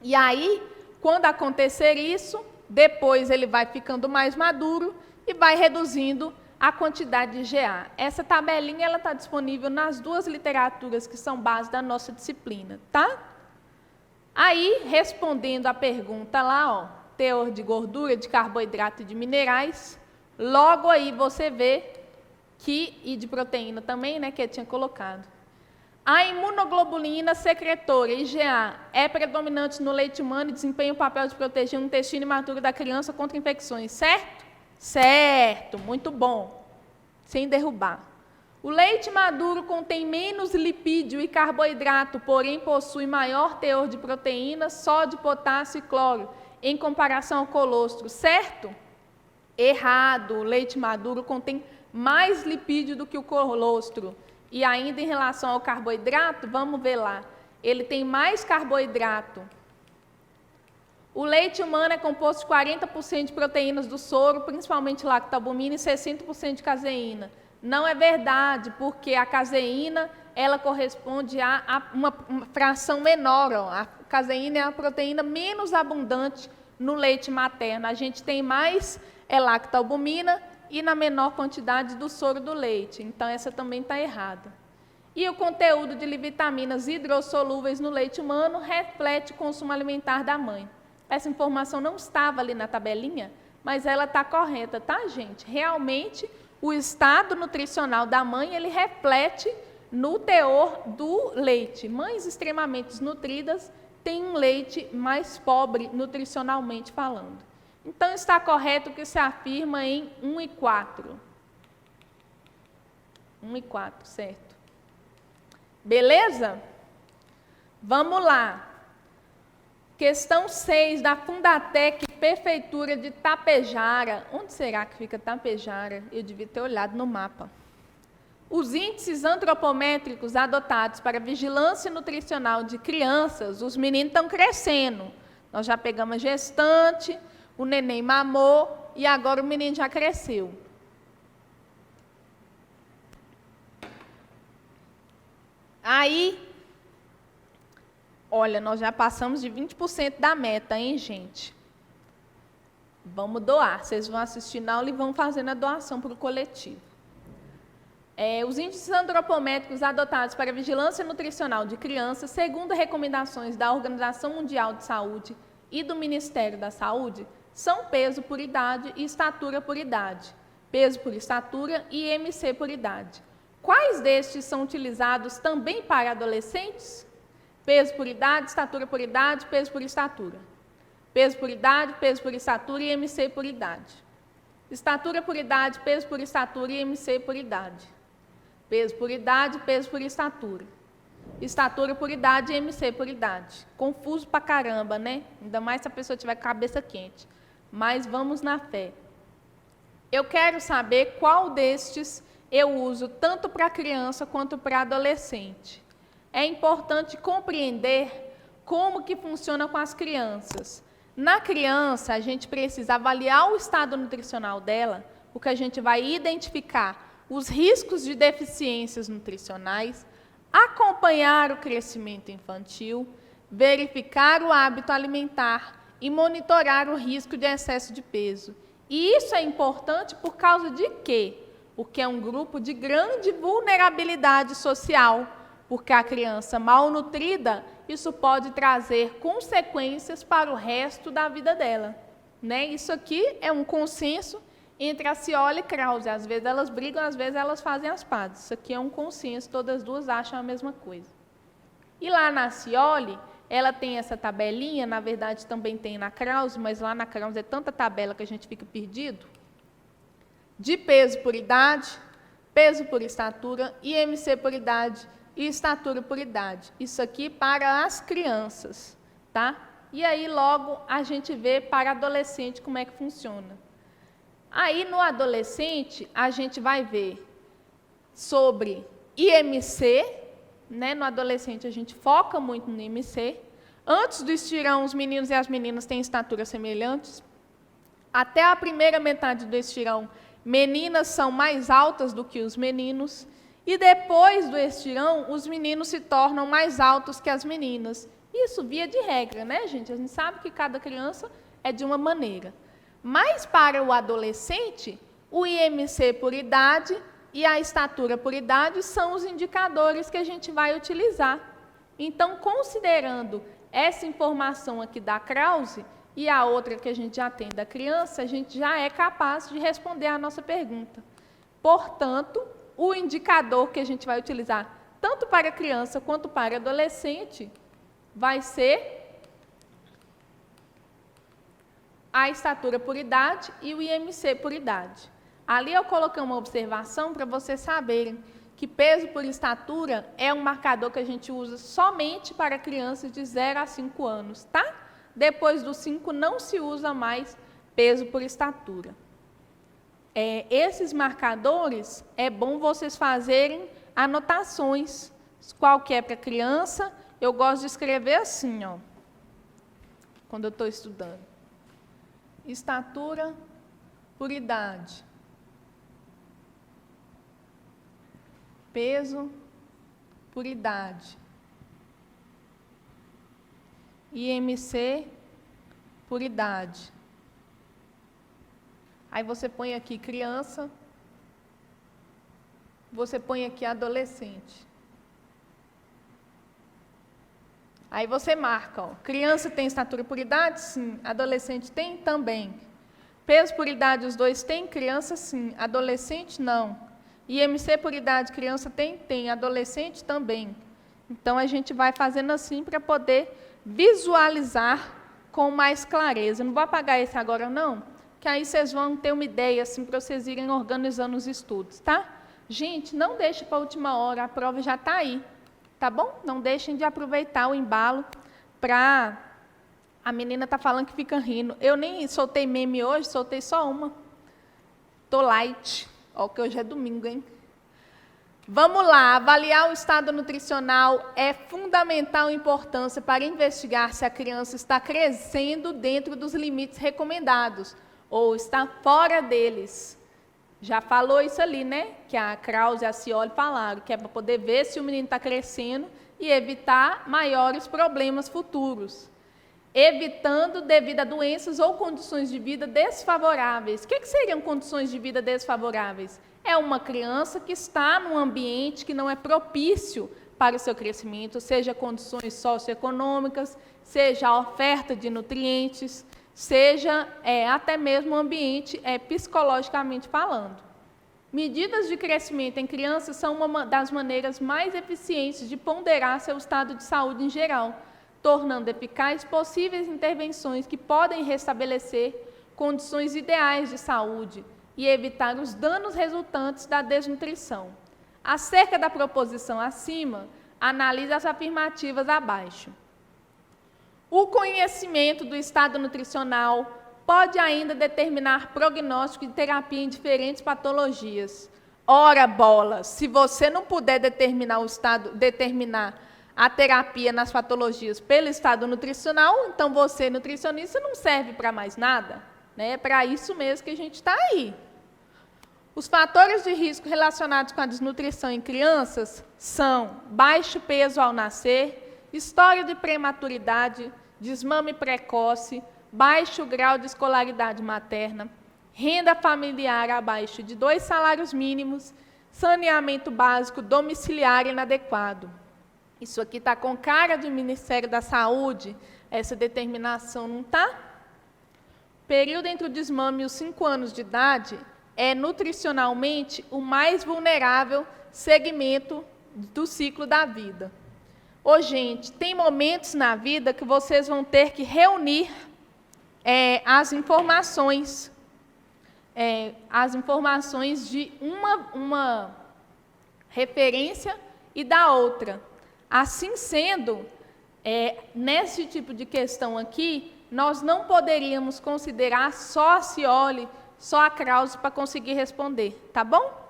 E aí, quando acontecer isso, depois ele vai ficando mais maduro e vai reduzindo a quantidade de GA. Essa tabelinha está disponível nas duas literaturas que são base da nossa disciplina, tá? Aí, respondendo a pergunta lá, ó, teor de gordura, de carboidrato e de minerais, logo aí você vê que, e de proteína também, né, que eu tinha colocado. A imunoglobulina secretora, IgA, é predominante no leite humano e desempenha o papel de proteger o intestino imaturo da criança contra infecções, certo? Certo, muito bom, sem derrubar. O leite maduro contém menos lipídio e carboidrato, porém possui maior teor de proteínas, sódio, potássio e cloro, em comparação ao colostro, certo? Errado, o leite maduro contém mais lipídio do que o colostro. E ainda em relação ao carboidrato, vamos ver lá, ele tem mais carboidrato. O leite humano é composto de 40% de proteínas do soro, principalmente lactalbumina, e 60% de caseína. Não é verdade, porque a caseína, ela corresponde a uma fração menor. Ó. A caseína é a proteína menos abundante no leite materno. A gente tem mais lactalbumina e na menor quantidade do soro do leite. Então, essa também está errada. E o conteúdo de vitaminas hidrossolúveis no leite humano reflete o consumo alimentar da mãe. Essa informação não estava ali na tabelinha, mas ela está correta, tá, gente? Realmente, o estado nutricional da mãe, ele reflete no teor do leite. Mães extremamente nutridas têm um leite mais pobre nutricionalmente falando. Então, está correto o que se afirma em 1 e 4. 1 e 4, certo? Beleza? Vamos lá. Questão 6 da Fundatec, Prefeitura de Tapejara. Onde será que fica Tapejara? Eu devia ter olhado no mapa. Os índices antropométricos adotados para vigilância nutricional de crianças, os meninos estão crescendo. Nós já pegamos a gestante, o neném mamou e agora o menino já cresceu. Aí, olha, nós já passamos de 20% da meta, hein, gente? Vamos doar. Vocês vão assistir na aula e vão fazendo a doação para o coletivo. Os índices antropométricos adotados para a vigilância nutricional de crianças, segundo recomendações da Organização Mundial de Saúde e do Ministério da Saúde, são peso por idade e estatura por idade, peso por estatura e IMC por idade. Quais destes são utilizados também para adolescentes? Peso por idade, estatura por idade, peso por estatura. Peso por idade, peso por estatura e IMC por idade. Estatura por idade, peso por estatura e IMC por idade. Peso por idade, peso por estatura. Estatura por idade e IMC por idade. Confuso pra caramba, né? Ainda mais se a pessoa tiver cabeça quente. Mas vamos na fé. Eu quero saber qual destes eu uso tanto para criança quanto para adolescente. É importante compreender como que funciona com as crianças. Na criança, a gente precisa avaliar o estado nutricional dela, porque a gente vai identificar os riscos de deficiências nutricionais, acompanhar o crescimento infantil, verificar o hábito alimentar e monitorar o risco de excesso de peso. E isso é importante por causa de quê? Porque é um grupo de grande vulnerabilidade social, porque a criança malnutrida, isso pode trazer consequências para o resto da vida dela. Né? Isso aqui é um consenso entre a Scioli e Krause. Às vezes elas brigam, às vezes elas fazem as pazes. Isso aqui é um consenso, todas as duas acham a mesma coisa. E lá na Scioli, ela tem essa tabelinha, na verdade também tem na Krause, mas lá na Krause é tanta tabela que a gente fica perdido. De peso por idade, peso por estatura, IMC por idade e estatura por idade. Isso aqui para as crianças, tá? e aí logo a gente vê para adolescente como é que funciona. Aí no adolescente a gente vai ver sobre IMC, né? No adolescente a gente foca muito no IMC. Antes do estirão, os meninos e as meninas têm estaturas semelhantes. Até a primeira metade do estirão, meninas são mais altas do que os meninos. E depois do estirão, os meninos se tornam mais altos que as meninas. Isso via de regra, né, gente? A gente sabe que cada criança é de uma maneira. Mas para o adolescente, o IMC por idade e a estatura por idade são os indicadores que a gente vai utilizar. Então, considerando essa informação aqui da Krause e a outra que a gente já tem da criança, a gente já é capaz de responder a nossa pergunta. Portanto, o indicador que a gente vai utilizar, tanto para criança quanto para adolescente, vai ser a estatura por idade e o IMC por idade. Ali eu coloquei uma observação para vocês saberem que peso por estatura é um marcador que a gente usa somente para crianças de 0 a 5 anos, tá? Depois dos 5 não se usa mais peso por estatura. Esses marcadores, é bom vocês fazerem anotações. Qual que é para criança? Eu gosto de escrever assim, ó, quando eu estou estudando. Estatura por idade. Peso por idade. IMC por idade. Aí você põe aqui criança, você põe aqui adolescente. Aí você marca, ó, criança tem estatura por idade? Sim. Adolescente tem? Também. Peso por idade os dois têm? Criança sim. Adolescente não. IMC por idade criança tem? Tem. Adolescente também. Então a gente vai fazendo assim para poder visualizar com mais clareza. Não vou apagar esse agora não, que aí vocês vão ter uma ideia assim para vocês irem organizando os estudos, tá? Gente, não deixe para a última hora, a prova já está aí. Tá bom? Não deixem de aproveitar o embalo para... A menina tá falando que fica rindo. Eu nem soltei meme hoje, soltei só uma. Tô light. Ó, que hoje é domingo, hein? Vamos lá. Avaliar o estado nutricional é fundamental importância para investigar se a criança está crescendo dentro dos limites recomendados ou está fora deles. Já falou isso ali, né? Que a Krause e a Cioli falaram, que é para poder ver se o menino está crescendo e evitar maiores problemas futuros. Evitando devido a doenças ou condições de vida desfavoráveis. O que seriam condições de vida desfavoráveis? É uma criança que está num ambiente que não é propício para o seu crescimento, seja condições socioeconômicas, seja a oferta de nutrientes, seja até mesmo o ambiente psicologicamente falando. Medidas de crescimento em crianças são uma das maneiras mais eficientes de ponderar seu estado de saúde em geral, tornando eficazes possíveis intervenções que podem restabelecer condições ideais de saúde e evitar os danos resultantes da desnutrição. Acerca da proposição acima, analise as afirmativas abaixo. O conhecimento do estado nutricional pode ainda determinar prognóstico de terapia em diferentes patologias. Ora, bola, se você não puder determinar a terapia nas patologias pelo estado nutricional, então você, nutricionista, não serve para mais nada. É para isso mesmo que a gente está aí. Os fatores de risco relacionados com a desnutrição em crianças são baixo peso ao nascer, história de prematuridade, desmame precoce, baixo grau de escolaridade materna, renda familiar abaixo de 2 salários mínimos, saneamento básico domiciliar inadequado. Isso aqui está com cara de Ministério da Saúde, essa determinação não está? Período entre o desmame e os 5 anos de idade é nutricionalmente o mais vulnerável segmento do ciclo da vida. Ô, gente, tem momentos na vida que vocês vão ter que reunir as informações de uma referência e da outra. Assim sendo, nesse tipo de questão aqui, nós não poderíamos considerar só a Scioli, só a Krause para conseguir responder, tá bom?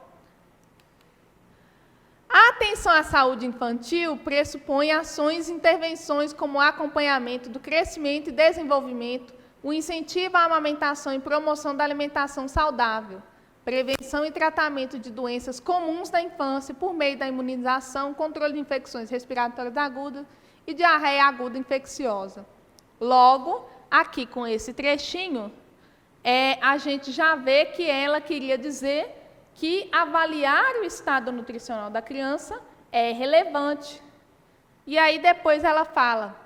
A atenção à saúde infantil pressupõe ações e intervenções como o acompanhamento do crescimento e desenvolvimento, o incentivo à amamentação e promoção da alimentação saudável, prevenção e tratamento de doenças comuns da infância por meio da imunização, controle de infecções respiratórias agudas e diarreia aguda infecciosa. Logo, aqui com esse trechinho, a gente já vê que ela queria dizer que avaliar o estado nutricional da criança é relevante. E aí depois ela fala,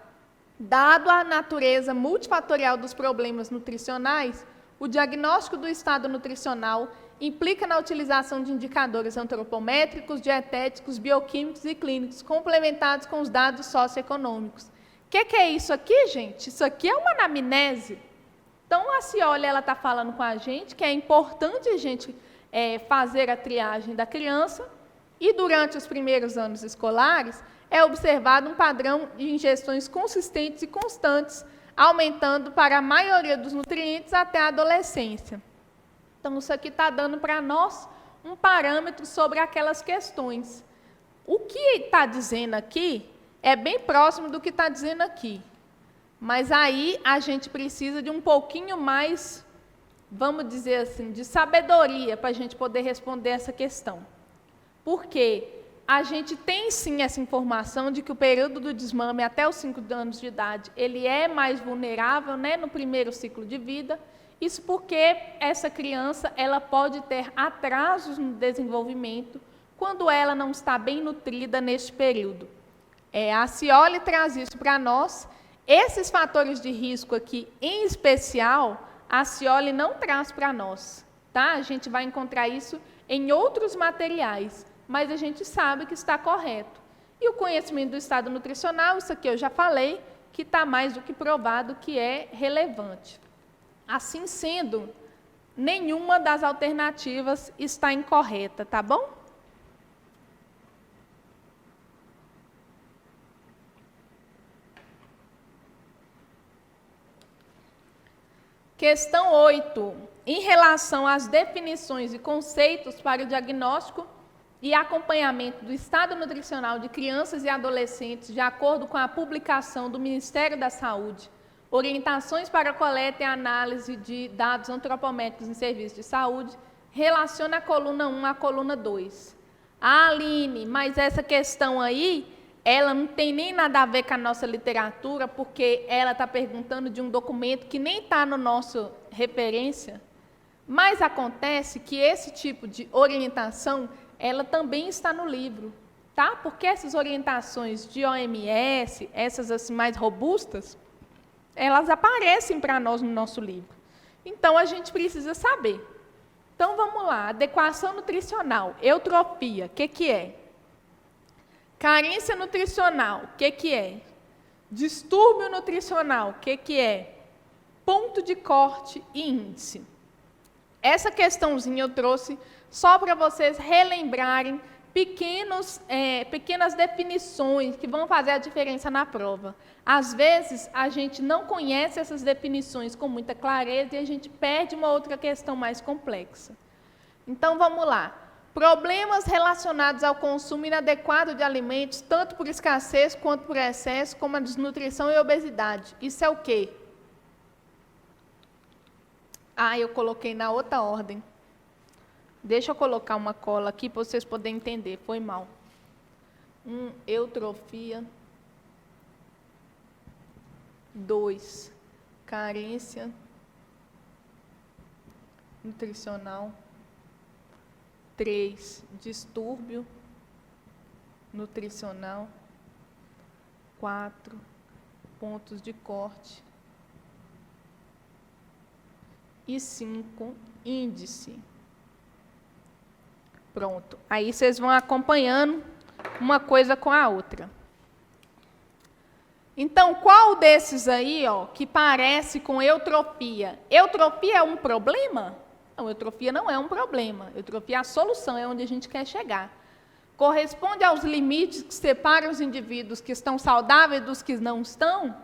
dado a natureza multifatorial dos problemas nutricionais, o diagnóstico do estado nutricional implica na utilização de indicadores antropométricos, dietéticos, bioquímicos e clínicos, complementados com os dados socioeconômicos. O que é isso aqui, gente? Isso aqui é uma anamnese. Então, a Scioli está falando com a gente que é importante a gente fazer a triagem da criança e, durante os primeiros anos escolares, é observado um padrão de ingestões consistentes e constantes, aumentando para a maioria dos nutrientes até a adolescência. Então, isso aqui está dando para nós um parâmetro sobre aquelas questões. O que está dizendo aqui é bem próximo do que está dizendo aqui. Mas aí a gente precisa de um pouquinho mais, vamos dizer assim, de sabedoria para a gente poder responder essa questão. Porque a gente tem sim essa informação de que o período do desmame até os 5 anos de idade, ele é mais vulnerável, né, no primeiro ciclo de vida. Isso porque essa criança ela pode ter atrasos no desenvolvimento quando ela não está bem nutrida neste período. A Scioli traz isso para nós. Esses fatores de risco aqui, em especial, a Scioli não traz para nós. Tá? A gente vai encontrar isso em outros materiais, mas a gente sabe que está correto. E o conhecimento do estado nutricional, isso aqui eu já falei, que está mais do que provado que é relevante. Assim sendo, nenhuma das alternativas está incorreta, tá bom? Questão 8. Em relação às definições e conceitos para o diagnóstico e acompanhamento do estado nutricional de crianças e adolescentes, de acordo com a publicação do Ministério da Saúde, Orientações para a coleta e análise de dados antropométricos em serviços de saúde, relaciona a coluna 1 à coluna 2. Aline, mas essa questão aí, ela não tem nem nada a ver com a nossa literatura, porque ela está perguntando de um documento que nem está no nosso referência, mas acontece que esse tipo de orientação, ela também está no livro, tá? Porque essas orientações de OMS, essas assim mais robustas, elas aparecem para nós no nosso livro. Então, a gente precisa saber. Então, vamos lá. Adequação nutricional. Eutrofia, o que é? Carência nutricional, o que é? Distúrbio nutricional, o que é? Ponto de corte e índice. Essa questãozinha eu trouxe só para vocês relembrarem pequenas definições que vão fazer a diferença na prova. Às vezes, a gente não conhece essas definições com muita clareza e a gente perde uma outra questão mais complexa. Então, vamos lá. Problemas relacionados ao consumo inadequado de alimentos, tanto por escassez quanto por excesso, como a desnutrição e obesidade. Isso é o quê? Eu coloquei na outra ordem. Deixa eu colocar uma cola aqui para vocês poderem entender. Foi mal. Eutrofia. 2. Carência nutricional. 3. Distúrbio nutricional. 4. Pontos de corte. E 5. Índice. Pronto. Aí vocês vão acompanhando uma coisa com a outra. Então, qual desses aí, que parece com eutrofia? Eutrofia é um problema? Não, eutrofia não é um problema. Eutrofia é a solução, é onde a gente quer chegar. corresponde aos limites que separam os indivíduos que estão saudáveis dos que não estão?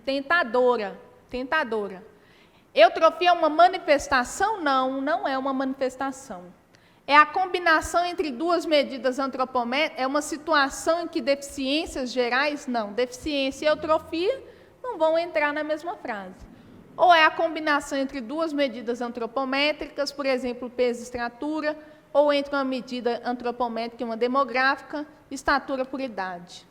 Tentadora, tentadora. Eutrofia é uma manifestação? Não, não é uma manifestação. É a combinação entre duas medidas antropométricas? É uma situação em que deficiências gerais? Não. Deficiência e eutrofia não vão entrar na mesma frase. Ou é a combinação entre duas medidas antropométricas, por exemplo, peso e estatura, ou entre uma medida antropométrica e uma demográfica, estatura por idade.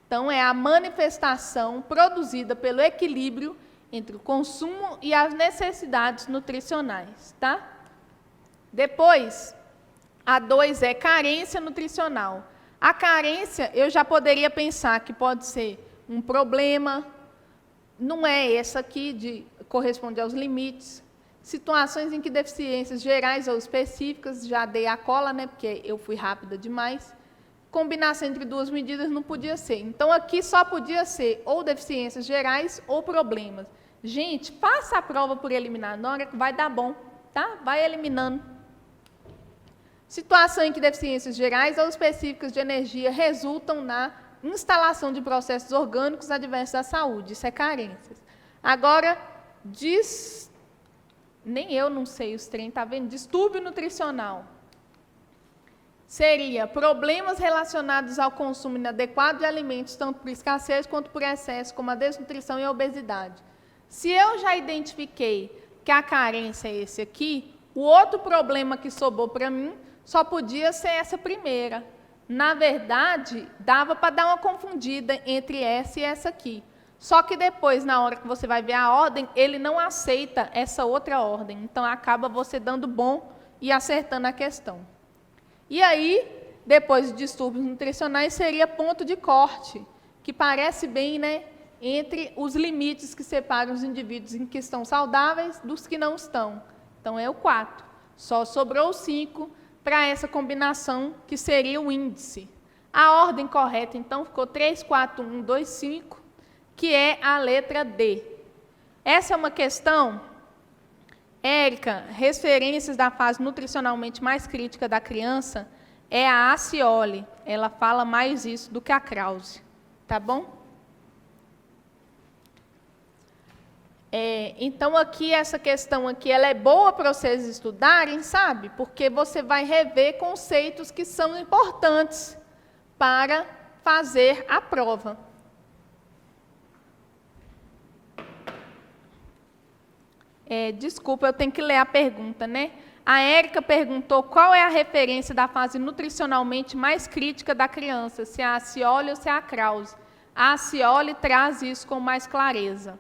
Então, é a manifestação produzida pelo equilíbrio entre o consumo e as necessidades nutricionais, tá? Depois, a 2 é carência nutricional. A carência, eu já poderia pensar que pode ser um problema, não é essa aqui, corresponde aos limites. Situações em que deficiências gerais ou específicas, já dei a cola, né, porque eu fui rápida demais. Combinação entre duas medidas não podia ser. Então, aqui só podia ser ou deficiências gerais ou problemas. Gente, faça a prova por eliminar, na hora que vai dar bom, tá? Vai eliminando. Situação em que deficiências gerais ou específicas de energia resultam na instalação de processos orgânicos adversos à saúde. Isso é carências. Agora, nem eu não sei os trem, tá vendo? Distúrbio nutricional. Seria problemas relacionados ao consumo inadequado de alimentos, tanto por escassez quanto por excesso, como a desnutrição e a obesidade. Se eu já identifiquei que a carência é esse aqui, o outro problema que sobrou para mim só podia ser essa primeira. Na verdade, dava para dar uma confundida entre essa e essa aqui. Só que depois, na hora que você vai ver a ordem, ele não aceita essa outra ordem. Então, acaba você dando bom e acertando a questão. E aí, depois de distúrbios nutricionais, seria ponto de corte, que parece bem, né, entre os limites que separam os indivíduos em que estão saudáveis dos que não estão. Então, é o 4. Só sobrou o 5 para essa combinação, que seria o índice. A ordem correta, então, ficou 3, 4, 1, 2, 5, que é a letra D. Essa é uma questão, Érica, referências da fase nutricionalmente mais crítica da criança, é a Acioli. Ela fala mais isso do que a Krause. Tá bom? Então, aqui, essa questão aqui, ela é boa para vocês estudarem, sabe? Porque você vai rever conceitos que são importantes para fazer a prova. Desculpa, eu tenho que ler a pergunta, né? A Érica perguntou qual é a referência da fase nutricionalmente mais crítica da criança, se é a Acioli ou se é a Krause. A Acioli traz isso com mais clareza.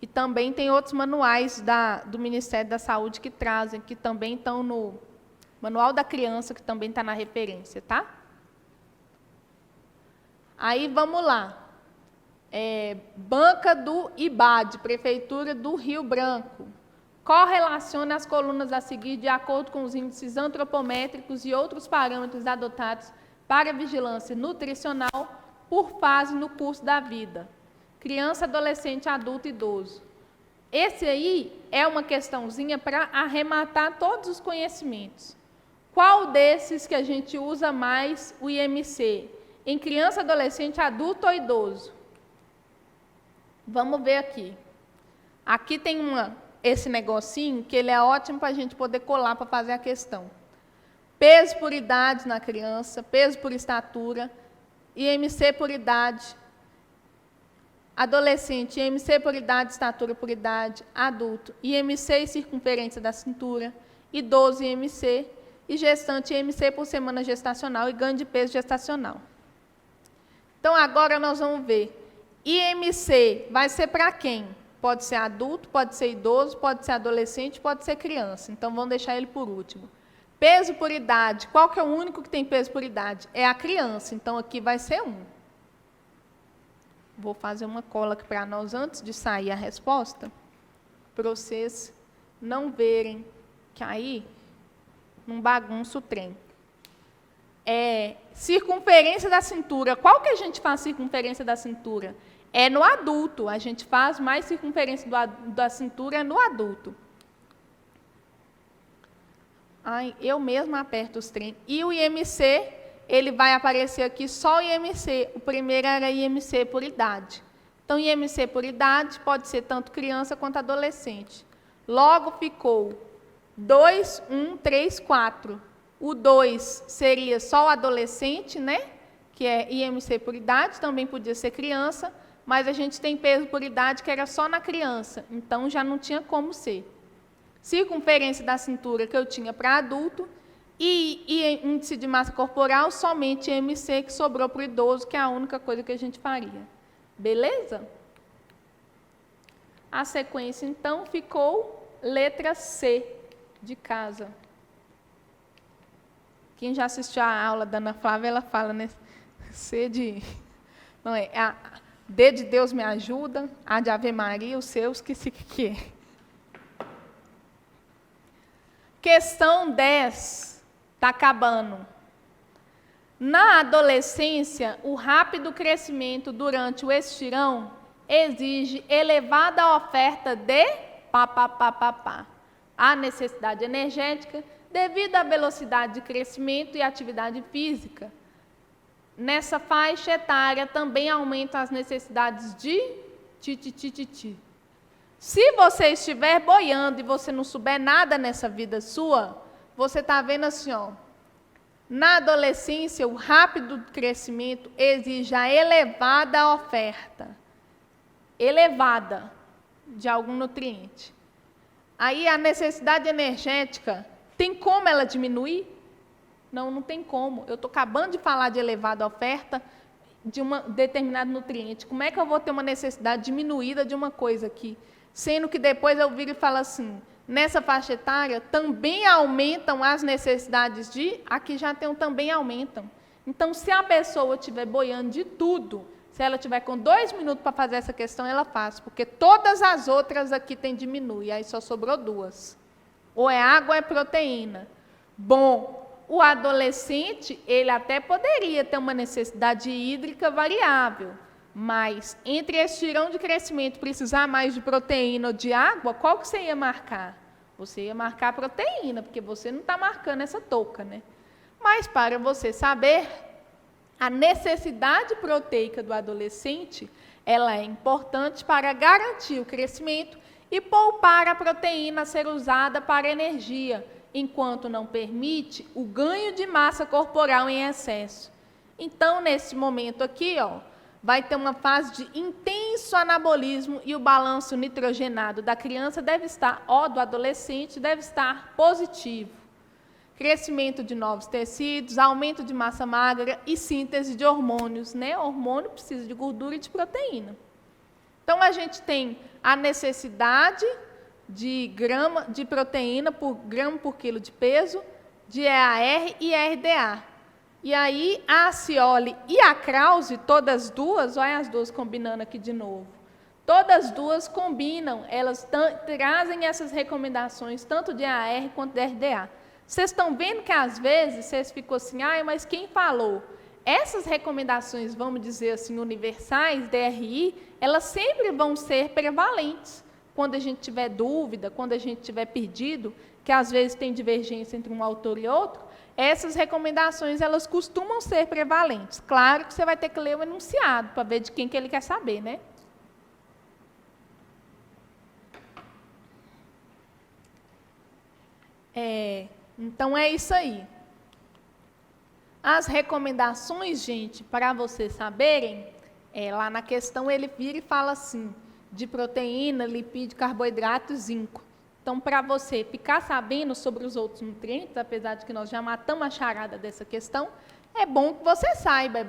E também tem outros manuais do Ministério da Saúde que trazem, que também estão no Manual da Criança, que também está na referência, tá? Aí, vamos lá. Banca do IBAD, Prefeitura do Rio Branco. Correlacione as colunas a seguir de acordo com os índices antropométricos e outros parâmetros adotados para vigilância nutricional por fase no curso da vida. Criança, adolescente, adulto e idoso. Esse aí é uma questãozinha para arrematar todos os conhecimentos. Qual desses que a gente usa mais o IMC? Em criança, adolescente, adulto ou idoso? Vamos ver aqui. Aqui tem esse negocinho que ele é ótimo para a gente poder colar para fazer a questão. Peso por idade na criança, peso por estatura, IMC por idade, adolescente, IMC por idade, estatura por idade, adulto, IMC e circunferência da cintura, idoso IMC, e gestante IMC por semana gestacional e ganho de peso gestacional. Então, agora nós vamos ver. IMC vai ser para quem? Pode ser adulto, pode ser idoso, pode ser adolescente, pode ser criança. Então, vamos deixar ele por último. Peso por idade. Qual que é o único que tem peso por idade? É a criança. Então, aqui vai ser 1. Vou fazer uma cola aqui para nós antes de sair a resposta, para vocês não verem que aí não bagunça o trem. Circunferência da cintura. Qual que a gente faz circunferência da cintura? É no adulto. A gente faz mais circunferência da cintura no adulto. Ai, eu mesma aperto os trem. E o IMC, ele vai aparecer aqui só o IMC. O primeiro era IMC por idade. Então, IMC por idade pode ser tanto criança quanto adolescente. Logo ficou 2, 1, 3, 4. O 2 seria só o adolescente, né? Que é IMC por idade, também podia ser criança, mas a gente tem peso por idade que era só na criança, então já não tinha como ser. Circunferência da cintura que eu tinha para adulto e índice de massa corporal, somente IMC que sobrou para o idoso, que é a única coisa que a gente faria. Beleza? A sequência, então, ficou letra C, de casa. Quem já assistiu a aula da Ana Flávia, ela fala, né? C de... Não é, D de Deus me ajuda, A de Ave Maria, os seus, que se que é. Questão 10, está acabando. Na adolescência, o rápido crescimento durante o estirão exige elevada oferta de pá. A necessidade energética devido à velocidade de crescimento e atividade física. Nessa faixa etária também aumentam as necessidades de ti. Se você estiver boiando e você não souber nada nessa vida sua, você está vendo assim, ó. Na adolescência, o rápido crescimento exige a elevada oferta. Elevada de algum nutriente. Aí a necessidade energética, tem como ela diminuir? Não tem como. Eu estou acabando de falar de elevada oferta de um determinado nutriente. Como é que eu vou ter uma necessidade diminuída de uma coisa aqui? Sendo que depois eu viro e falo assim, nessa faixa etária também aumentam as necessidades de... Aqui já tem um também aumentam. Então, se a pessoa estiver boiando de tudo, se ela tiver com 2 minutos para fazer essa questão, ela faz. Porque todas as outras aqui tem diminui, aí só sobrou 2. Ou é água ou é proteína. Bom, o adolescente, ele até poderia ter uma necessidade hídrica variável, mas entre estirão de crescimento precisar mais de proteína ou de água, qual que você ia marcar? Você ia marcar proteína, porque você não está marcando essa touca, né? Mas para você saber, a necessidade proteica do adolescente, ela é importante para garantir o crescimento e poupar a proteína a ser usada para energia, enquanto não permite o ganho de massa corporal em excesso. Então, nesse momento aqui, ó, vai ter uma fase de intenso anabolismo e o balanço nitrogenado da criança deve estar, do adolescente, deve estar positivo. Crescimento de novos tecidos, aumento de massa magra e síntese de hormônios, né? O hormônio precisa de gordura e de proteína. Então, a gente tem a necessidade de proteína por grama por quilo de peso, de EAR e RDA. E aí, a Cioli e a Krause, todas duas, olha as duas combinando aqui de novo, todas duas combinam, elas trazem essas recomendações, tanto de EAR quanto de RDA. Vocês estão vendo que, às vezes, vocês ficam assim, mas quem falou? Essas recomendações, vamos dizer assim, universais, DRI, elas sempre vão ser prevalentes. Quando a gente tiver dúvida, quando a gente tiver perdido, que às vezes tem divergência entre um autor e outro, essas recomendações, elas costumam ser prevalentes. Claro que você vai ter que ler o enunciado, para ver de quem que ele quer saber, né? Então, é isso aí. As recomendações, gente, para vocês saberem, lá na questão ele vira e fala assim, de proteína, lipídio, carboidrato e zinco. Então, para você ficar sabendo sobre os outros nutrientes, apesar de que nós já matamos a charada dessa questão, é bom que você saiba,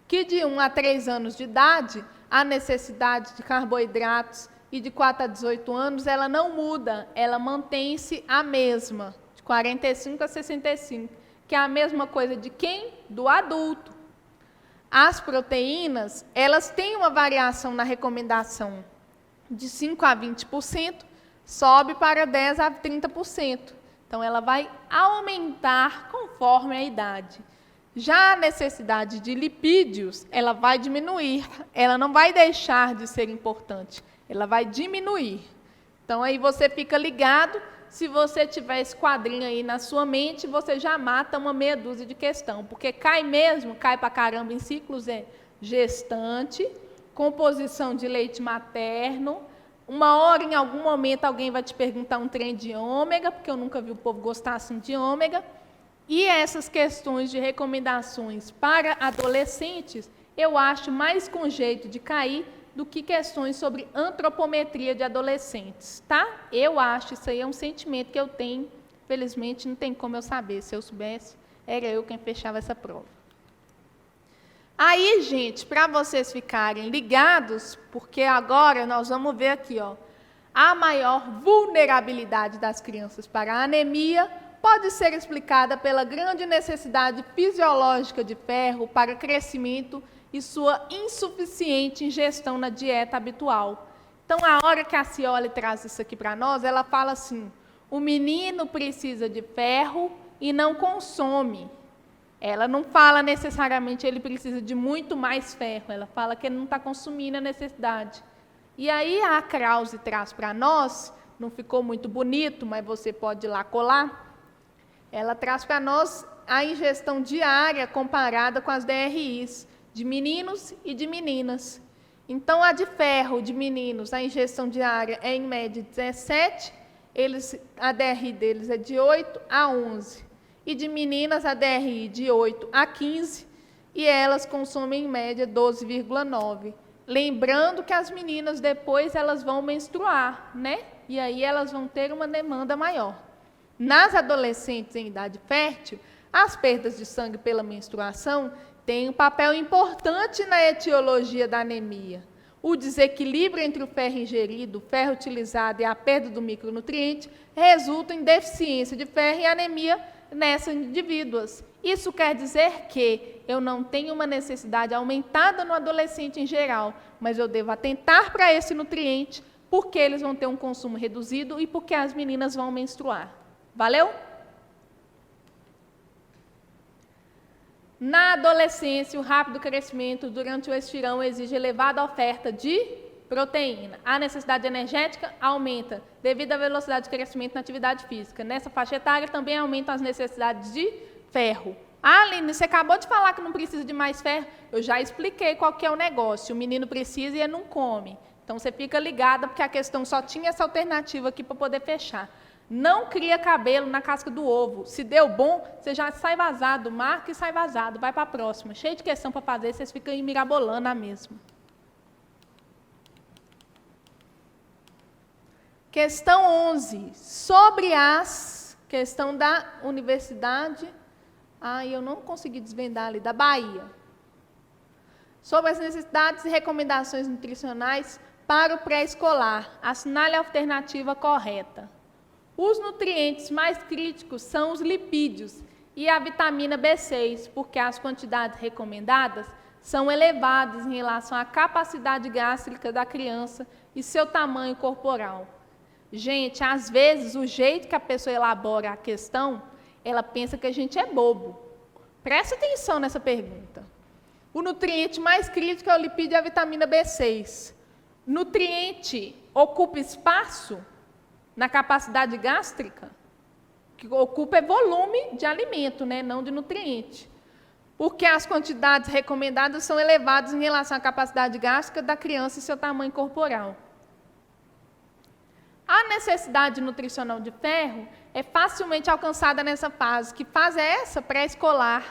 que de 1 a 3 anos de idade, a necessidade de carboidratos e de 4 a 18 anos, ela não muda, ela mantém-se a mesma, de 45 a 65, que é a mesma coisa de quem? Do adulto. As proteínas, elas têm uma variação na recomendação de 5 a 20%, sobe para 10 a 30%. Então, ela vai aumentar conforme a idade. Já a necessidade de lipídios, ela vai diminuir, ela não vai deixar de ser importante, ela vai diminuir. Então, aí você fica ligado se você tiver esse quadrinho aí na sua mente, você já mata uma meia dúzia de questão, porque cai mesmo, cai pra caramba em ciclos, gestante, composição de leite materno. Uma hora, em algum momento, alguém vai te perguntar um trem de ômega, porque eu nunca vi o povo gostar assim de ômega. E essas questões de recomendações para adolescentes, eu acho mais com jeito de cair do que questões sobre antropometria de adolescentes, tá? Eu acho, isso aí é um sentimento que eu tenho, felizmente não tem como eu saber, se eu soubesse, era eu quem fechava essa prova. Aí, gente, para vocês ficarem ligados, porque agora nós vamos ver aqui, ó, a maior vulnerabilidade das crianças para a anemia pode ser explicada pela grande necessidade fisiológica de ferro para crescimento e sua insuficiente ingestão na dieta habitual. Então, a hora que a Cioli traz isso aqui para nós, ela fala assim, o menino precisa de ferro e não consome. Ela não fala necessariamente ele precisa de muito mais ferro, ela fala que ele não está consumindo a necessidade. E aí a Krause traz para nós, não ficou muito bonito, mas você pode ir lá colar, ela traz para nós a ingestão diária comparada com as DRIs, de meninos e de meninas. Então, a de ferro de meninos, a ingestão diária é em média 17, a DRI deles é de 8 a 11. E de meninas, a DRI de 8 a 15, e elas consomem em média 12,9. Lembrando que as meninas depois elas vão menstruar, né? E aí elas vão ter uma demanda maior. Nas adolescentes em idade fértil, as perdas de sangue pela menstruação têm um papel importante na etiologia da anemia. O desequilíbrio entre o ferro ingerido, o ferro utilizado e a perda do micronutriente resulta em deficiência de ferro e anemia nessas indivíduas. Isso quer dizer que eu não tenho uma necessidade aumentada no adolescente em geral, mas eu devo atentar para esse nutriente, porque eles vão ter um consumo reduzido e porque as meninas vão menstruar. Valeu? Na adolescência, o rápido crescimento durante o estirão exige elevada oferta de proteína. A necessidade energética aumenta devido à velocidade de crescimento na atividade física. Nessa faixa etária também aumentam as necessidades de ferro. Aline, você acabou de falar que não precisa de mais ferro. Eu já expliquei qual que é o negócio. O menino precisa e ele não come. Então, você fica ligada, porque a questão só tinha essa alternativa aqui para poder fechar. Não cria cabelo na casca do ovo. Se deu bom, você já sai vazado, marca e sai vazado, vai para a próxima. Cheio de questão para fazer, vocês ficam aí mirabolando a mesma. Questão 11, sobre questão da universidade, eu não consegui desvendar ali, da Bahia. Sobre as necessidades e recomendações nutricionais para o pré-escolar, assinale a alternativa correta. Os nutrientes mais críticos são os lipídios e a vitamina B6, porque as quantidades recomendadas são elevadas em relação à capacidade gástrica da criança e seu tamanho corporal. Gente, às vezes, o jeito que a pessoa elabora a questão, ela pensa que a gente é bobo. Presta atenção nessa pergunta. O nutriente mais crítico é o lipídio e a vitamina B6. Nutriente ocupa espaço na capacidade gástrica? O que ocupa é volume de alimento, né? Não de nutriente. Porque as quantidades recomendadas são elevadas em relação à capacidade gástrica da criança e seu tamanho corporal. A necessidade nutricional de ferro é facilmente alcançada nessa fase. Que fase é essa? Pré-escolar.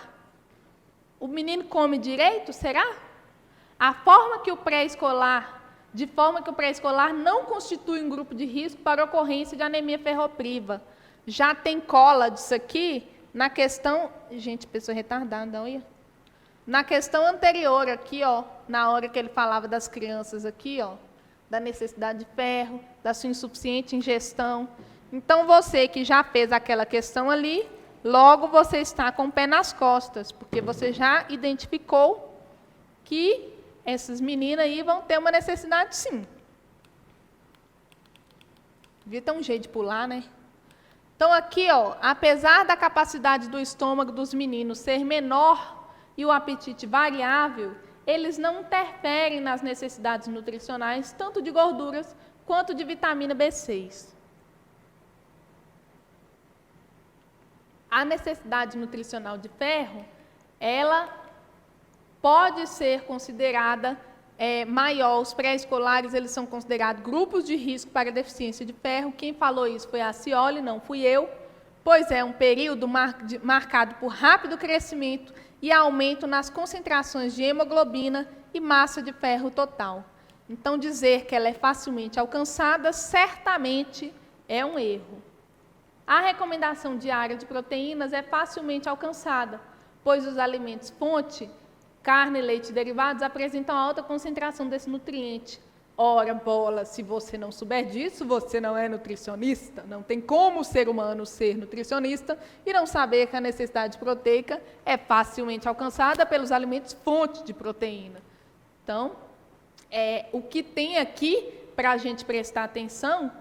O menino come direito, será? De forma que o pré-escolar não constitui um grupo de risco para ocorrência de anemia ferropriva. Já tem cola disso aqui na questão... Gente, pessoa retardada, olha. Na questão anterior aqui, ó, na hora que ele falava das crianças aqui, ó, da necessidade de ferro, da sua insuficiente ingestão. Então, você que já fez aquela questão ali, logo você está com o pé nas costas, porque você já identificou que essas meninas aí vão ter uma necessidade, sim. Devia ter um jeito de pular, né? Então, aqui, ó, apesar da capacidade do estômago dos meninos ser menor e o apetite variável, eles não interferem nas necessidades nutricionais, tanto de gorduras quanto de vitamina B6. a necessidade nutricional de ferro, ela pode ser considerada maior. Os pré-escolares, eles são considerados grupos de risco para deficiência de ferro. Quem falou isso foi a Cioli, não fui eu, pois é um período marcado por rápido crescimento e aumento nas concentrações de hemoglobina e massa de ferro total. Então, dizer que ela é facilmente alcançada, certamente é um erro. A recomendação diária de proteínas é facilmente alcançada, pois os alimentos fonte, carne, leite e derivados, apresentam alta concentração desse nutriente. Ora, bola, se você não souber disso, você não é nutricionista. Não tem como o ser humano ser nutricionista e não saber que a necessidade proteica é facilmente alcançada pelos alimentos fonte de proteína. Então, o que tem aqui para a gente prestar atenção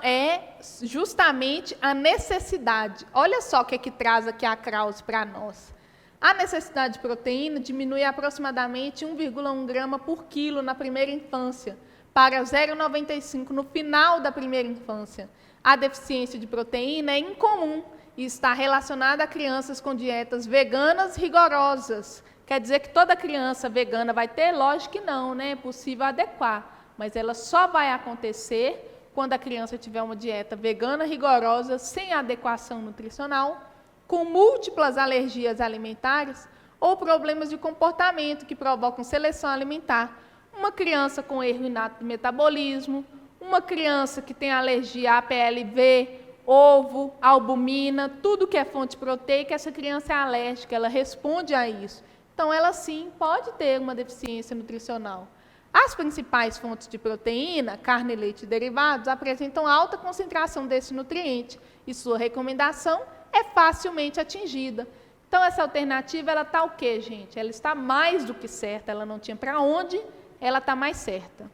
é justamente a necessidade. Olha só o que traz aqui a Krause para nós. A necessidade de proteína diminui aproximadamente 1,1 grama por quilo na primeira infância, para 0,95 no final da primeira infância. A deficiência de proteína é incomum e está relacionada a crianças com dietas veganas rigorosas. Quer dizer que toda criança vegana vai ter? Lógico que não, né? É possível adequar, mas ela só vai acontecer quando a criança tiver uma dieta vegana rigorosa, sem adequação nutricional, com múltiplas alergias alimentares ou problemas de comportamento que provocam seleção alimentar. Uma criança com erro inato de metabolismo, uma criança que tem alergia a PLV, ovo, albumina, tudo que é fonte proteica, essa criança é alérgica, ela responde a isso. Então, ela sim pode ter uma deficiência nutricional. As principais fontes de proteína, carne, leite e derivados, apresentam alta concentração desse nutriente e sua recomendação é facilmente atingida. Então, essa alternativa, ela está o quê, gente? Ela está mais do que certa, ela não tinha para onde, ela está mais certa.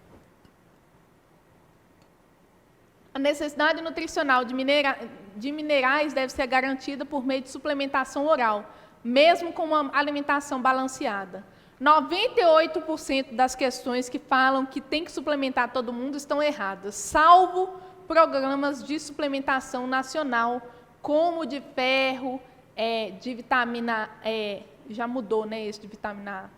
A necessidade nutricional de minerais deve ser garantida por meio de suplementação oral, mesmo com uma alimentação balanceada. 98% das questões que falam que tem que suplementar todo mundo estão erradas, salvo programas de suplementação nacional, como de ferro, de vitamina já mudou, né, esse de vitamina A.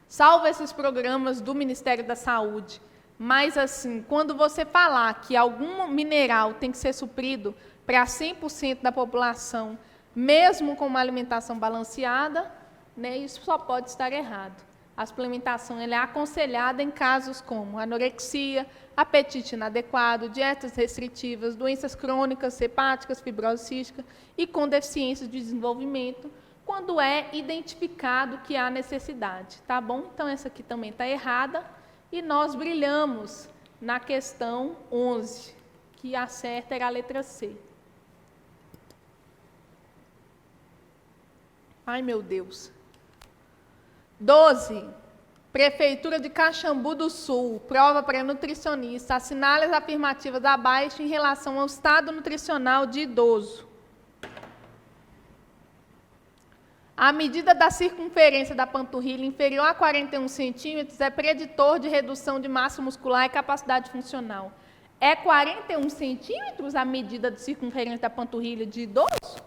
Salvo esses programas do Ministério da Saúde. Mas, assim, quando você falar que algum mineral tem que ser suprido para 100% da população, mesmo com uma alimentação balanceada, né, isso só pode estar errado. A suplementação ela é aconselhada em casos como anorexia, apetite inadequado, dietas restritivas, doenças crônicas, hepáticas, fibrose cística e com deficiências de desenvolvimento, quando é identificado que há necessidade. Tá bom? Então, essa aqui também está errada. E nós brilhamos na questão 11, que a certa era a letra C. Ai, meu Deus. 12. Prefeitura de Caxambu do Sul, prova para nutricionista, assinale as afirmativas abaixo em relação ao estado nutricional de idoso. A medida da circunferência da panturrilha inferior a 41 centímetros é preditor de redução de massa muscular e capacidade funcional. É 41 centímetros a medida de circunferência da panturrilha de idoso?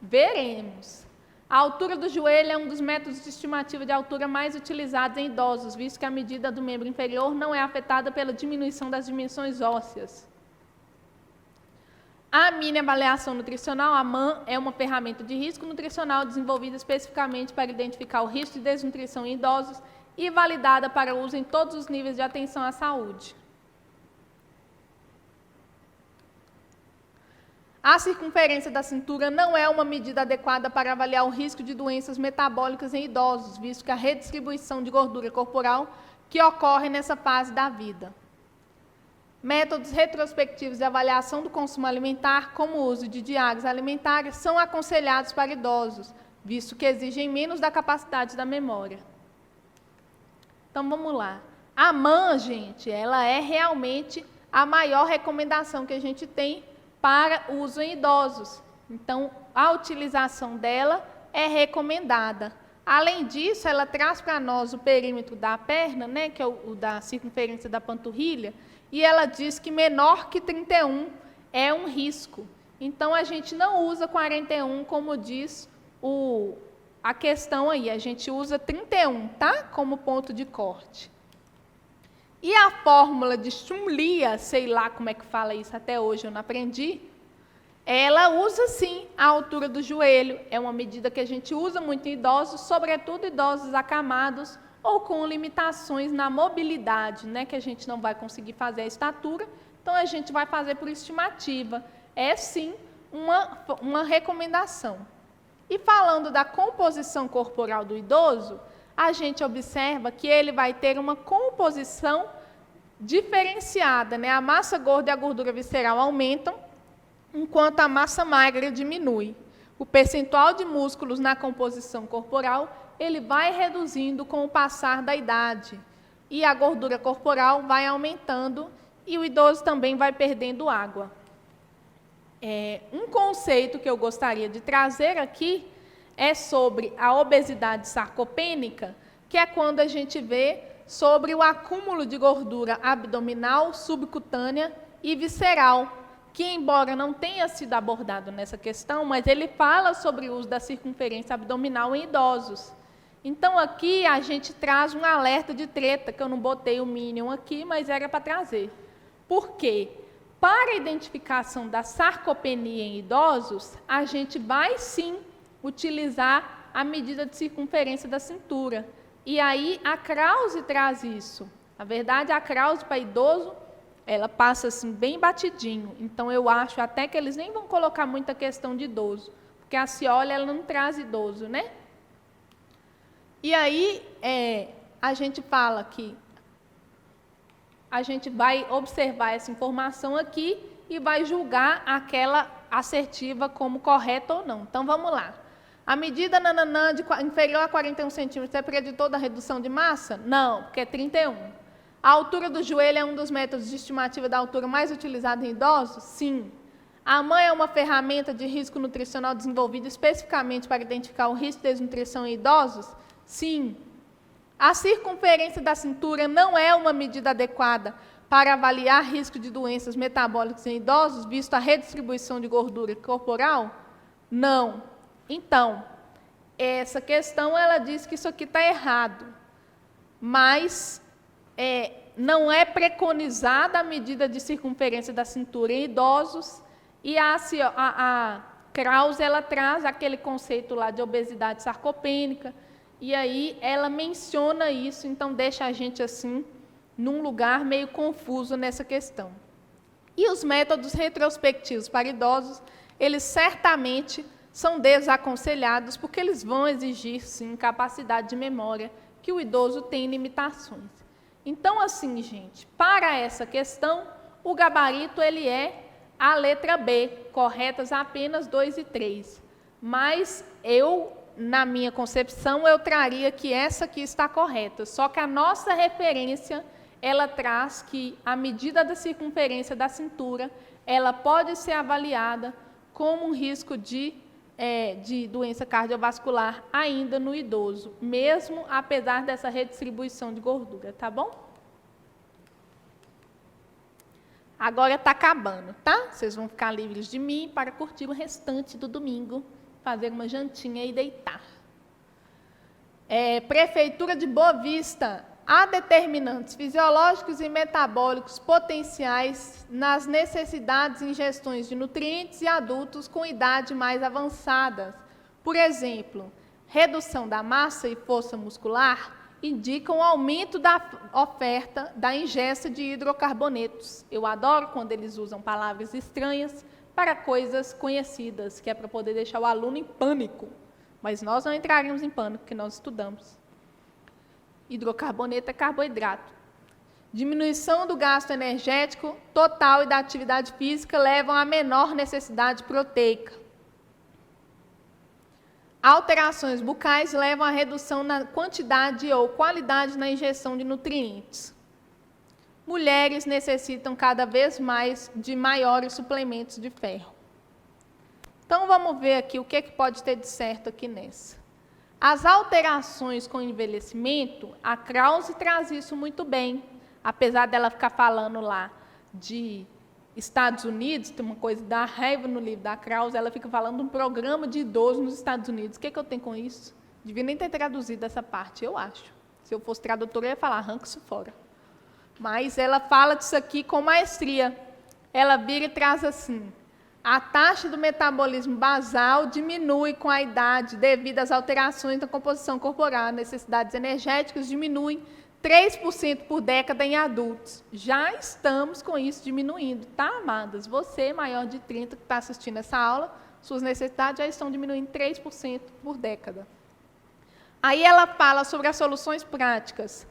Veremos. A altura do joelho é um dos métodos de estimativa de altura mais utilizados em idosos, visto que a medida do membro inferior não é afetada pela diminuição das dimensões ósseas. A mini avaliação nutricional, a MAN, é uma ferramenta de risco nutricional desenvolvida especificamente para identificar o risco de desnutrição em idosos e validada para uso em todos os níveis de atenção à saúde. A circunferência da cintura não é uma medida adequada para avaliar o risco de doenças metabólicas em idosos, visto que a redistribuição de gordura corporal que ocorre nessa fase da vida. Métodos retrospectivos de avaliação do consumo alimentar, como o uso de diários alimentares, são aconselhados para idosos, visto que exigem menos da capacidade da memória. Então, vamos lá. A MAN, gente, ela é realmente a maior recomendação que a gente tem para uso em idosos. Então, a utilização dela é recomendada. Além disso, ela traz para nós o perímetro da perna, né, que é o da circunferência da panturrilha, e ela diz que menor que 31 é um risco. Então, a gente não usa 41, como diz a questão aí. A gente usa 31, tá? Como ponto de corte. E a fórmula de Shumlia, sei lá como é que fala isso, até hoje eu não aprendi, ela usa sim a altura do joelho. É uma medida que a gente usa muito em idosos, sobretudo idosos acamados ou com limitações na mobilidade, né? Que a gente não vai conseguir fazer a estatura, então a gente vai fazer por estimativa. É sim uma recomendação. E falando da composição corporal do idoso, a gente observa que ele vai ter uma composição diferenciada, né? A massa gorda e a gordura visceral aumentam, enquanto a massa magra diminui. O percentual de músculos na composição corporal, ele vai reduzindo com o passar da idade. E a gordura corporal vai aumentando e o idoso também vai perdendo água. Um conceito que eu gostaria de trazer aqui é sobre a obesidade sarcopênica, que é quando a gente vê sobre o acúmulo de gordura abdominal, subcutânea e visceral, que embora não tenha sido abordado nessa questão, mas ele fala sobre o uso da circunferência abdominal em idosos. Então, aqui a gente traz um alerta de treta, que eu não botei o mínimo aqui, mas era para trazer. Por quê? Para a identificação da sarcopenia em idosos, a gente vai sim utilizar a medida de circunferência da cintura. E aí a Krause traz isso. Na verdade, a Krause para idoso, ela passa assim bem batidinho. Então, eu acho até que eles nem vão colocar muita questão de idoso, porque a Scioli, ela não traz idoso, né? E aí, a gente fala que a gente vai observar essa informação aqui e vai julgar aquela assertiva como correta ou não. Então, vamos lá. A medida nananã inferior a 41 centímetros é preditor da redução de massa? Não, porque é 31. A altura do joelho é um dos métodos de estimativa da altura mais utilizado em idosos? Sim. A mãe é uma ferramenta de risco nutricional desenvolvida especificamente para identificar o risco de desnutrição em idosos? Sim. A circunferência da cintura não é uma medida adequada para avaliar risco de doenças metabólicas em idosos, visto a redistribuição de gordura corporal? Não. Então, essa questão, ela diz que isso aqui está errado, mas não é preconizada a medida de circunferência da cintura em idosos, e a Krause, ela traz aquele conceito lá de obesidade sarcopênica, e aí ela menciona isso, então deixa a gente assim, num lugar meio confuso nessa questão. E os métodos retrospectivos para idosos, eles certamente são desaconselhados, porque eles vão exigir, sim, capacidade de memória, que o idoso tem limitações. Então, assim, gente, para essa questão, o gabarito, ele é a letra B, corretas apenas 2 e 3. Mas na minha concepção, eu traria que essa aqui está correta, só que a nossa referência, ela traz que a medida da circunferência da cintura, ela pode ser avaliada como um risco de doença cardiovascular ainda no idoso, mesmo apesar dessa redistribuição de gordura, tá bom? Agora está acabando, tá? Vocês vão ficar livres de mim para curtir o restante do domingo, fazer uma jantinha e deitar. Prefeitura de Boa Vista. Há determinantes fisiológicos e metabólicos potenciais nas necessidades e ingestões de nutrientes em adultos com idade mais avançada. Por exemplo, redução da massa e força muscular indicam aumento da oferta da ingesta de hidrocarbonetos. Eu adoro quando eles usam palavras estranhas para coisas conhecidas, que é para poder deixar o aluno em pânico. Mas nós não entraremos em pânico, porque nós estudamos. Hidrocarboneto é carboidrato. Diminuição do gasto energético total e da atividade física levam a menor necessidade proteica. Alterações bucais levam a redução na quantidade ou qualidade na ingestão de nutrientes. Mulheres necessitam cada vez mais de maiores suplementos de ferro. Então, vamos ver aqui o que pode ter de certo aqui nessa. As alterações com o envelhecimento, a Krause traz isso muito bem, apesar dela ficar falando lá de Estados Unidos, tem uma coisa da raiva no livro da Krause, ela fica falando de um programa de idosos nos Estados Unidos. O que eu tenho com isso? Devia nem ter traduzido essa parte, eu acho. Se eu fosse tradutora, eu ia falar, arranca isso fora. Mas ela fala disso aqui com maestria. Ela vira e traz assim: a taxa do metabolismo basal diminui com a idade devido às alterações na composição corporal. Necessidades energéticas diminuem 3% por década em adultos. Já estamos com isso diminuindo, tá, amadas? Você, maior de 30, que está assistindo essa aula, suas necessidades já estão diminuindo 3% por década. Aí ela fala sobre as soluções práticas.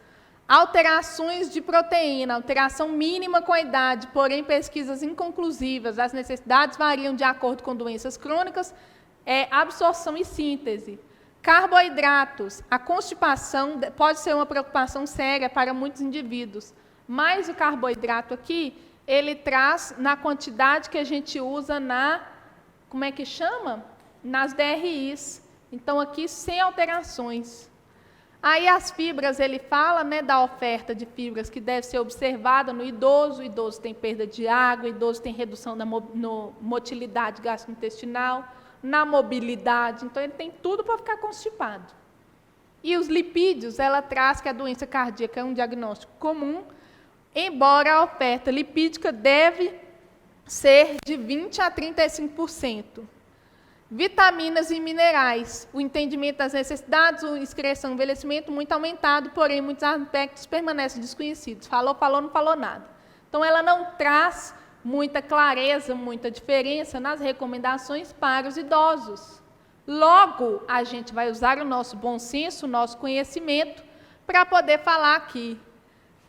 Alterações de proteína, alteração mínima com a idade, porém pesquisas inconclusivas. As necessidades variam de acordo com doenças crônicas, absorção e síntese. Carboidratos, a constipação pode ser uma preocupação séria para muitos indivíduos, mas o carboidrato aqui, ele traz na quantidade que a gente usa como é que chama? Nas DRIs. Então, aqui, sem alterações. Aí, as fibras, ele fala, né, da oferta de fibras que deve ser observada no idoso. O idoso tem perda de água, o idoso tem redução da motilidade gastrointestinal, na mobilidade, então ele tem tudo para ficar constipado. E os lipídios, ela traz que a doença cardíaca é um diagnóstico comum, embora a oferta lipídica deve ser de 20% a 35%. Vitaminas e minerais, o entendimento das necessidades, a excreção e envelhecimento muito aumentado, porém muitos aspectos permanecem desconhecidos. Falou, não falou nada. Então ela não traz muita clareza, muita diferença nas recomendações para os idosos. Logo, a gente vai usar o nosso bom senso, o nosso conhecimento, para poder falar aqui.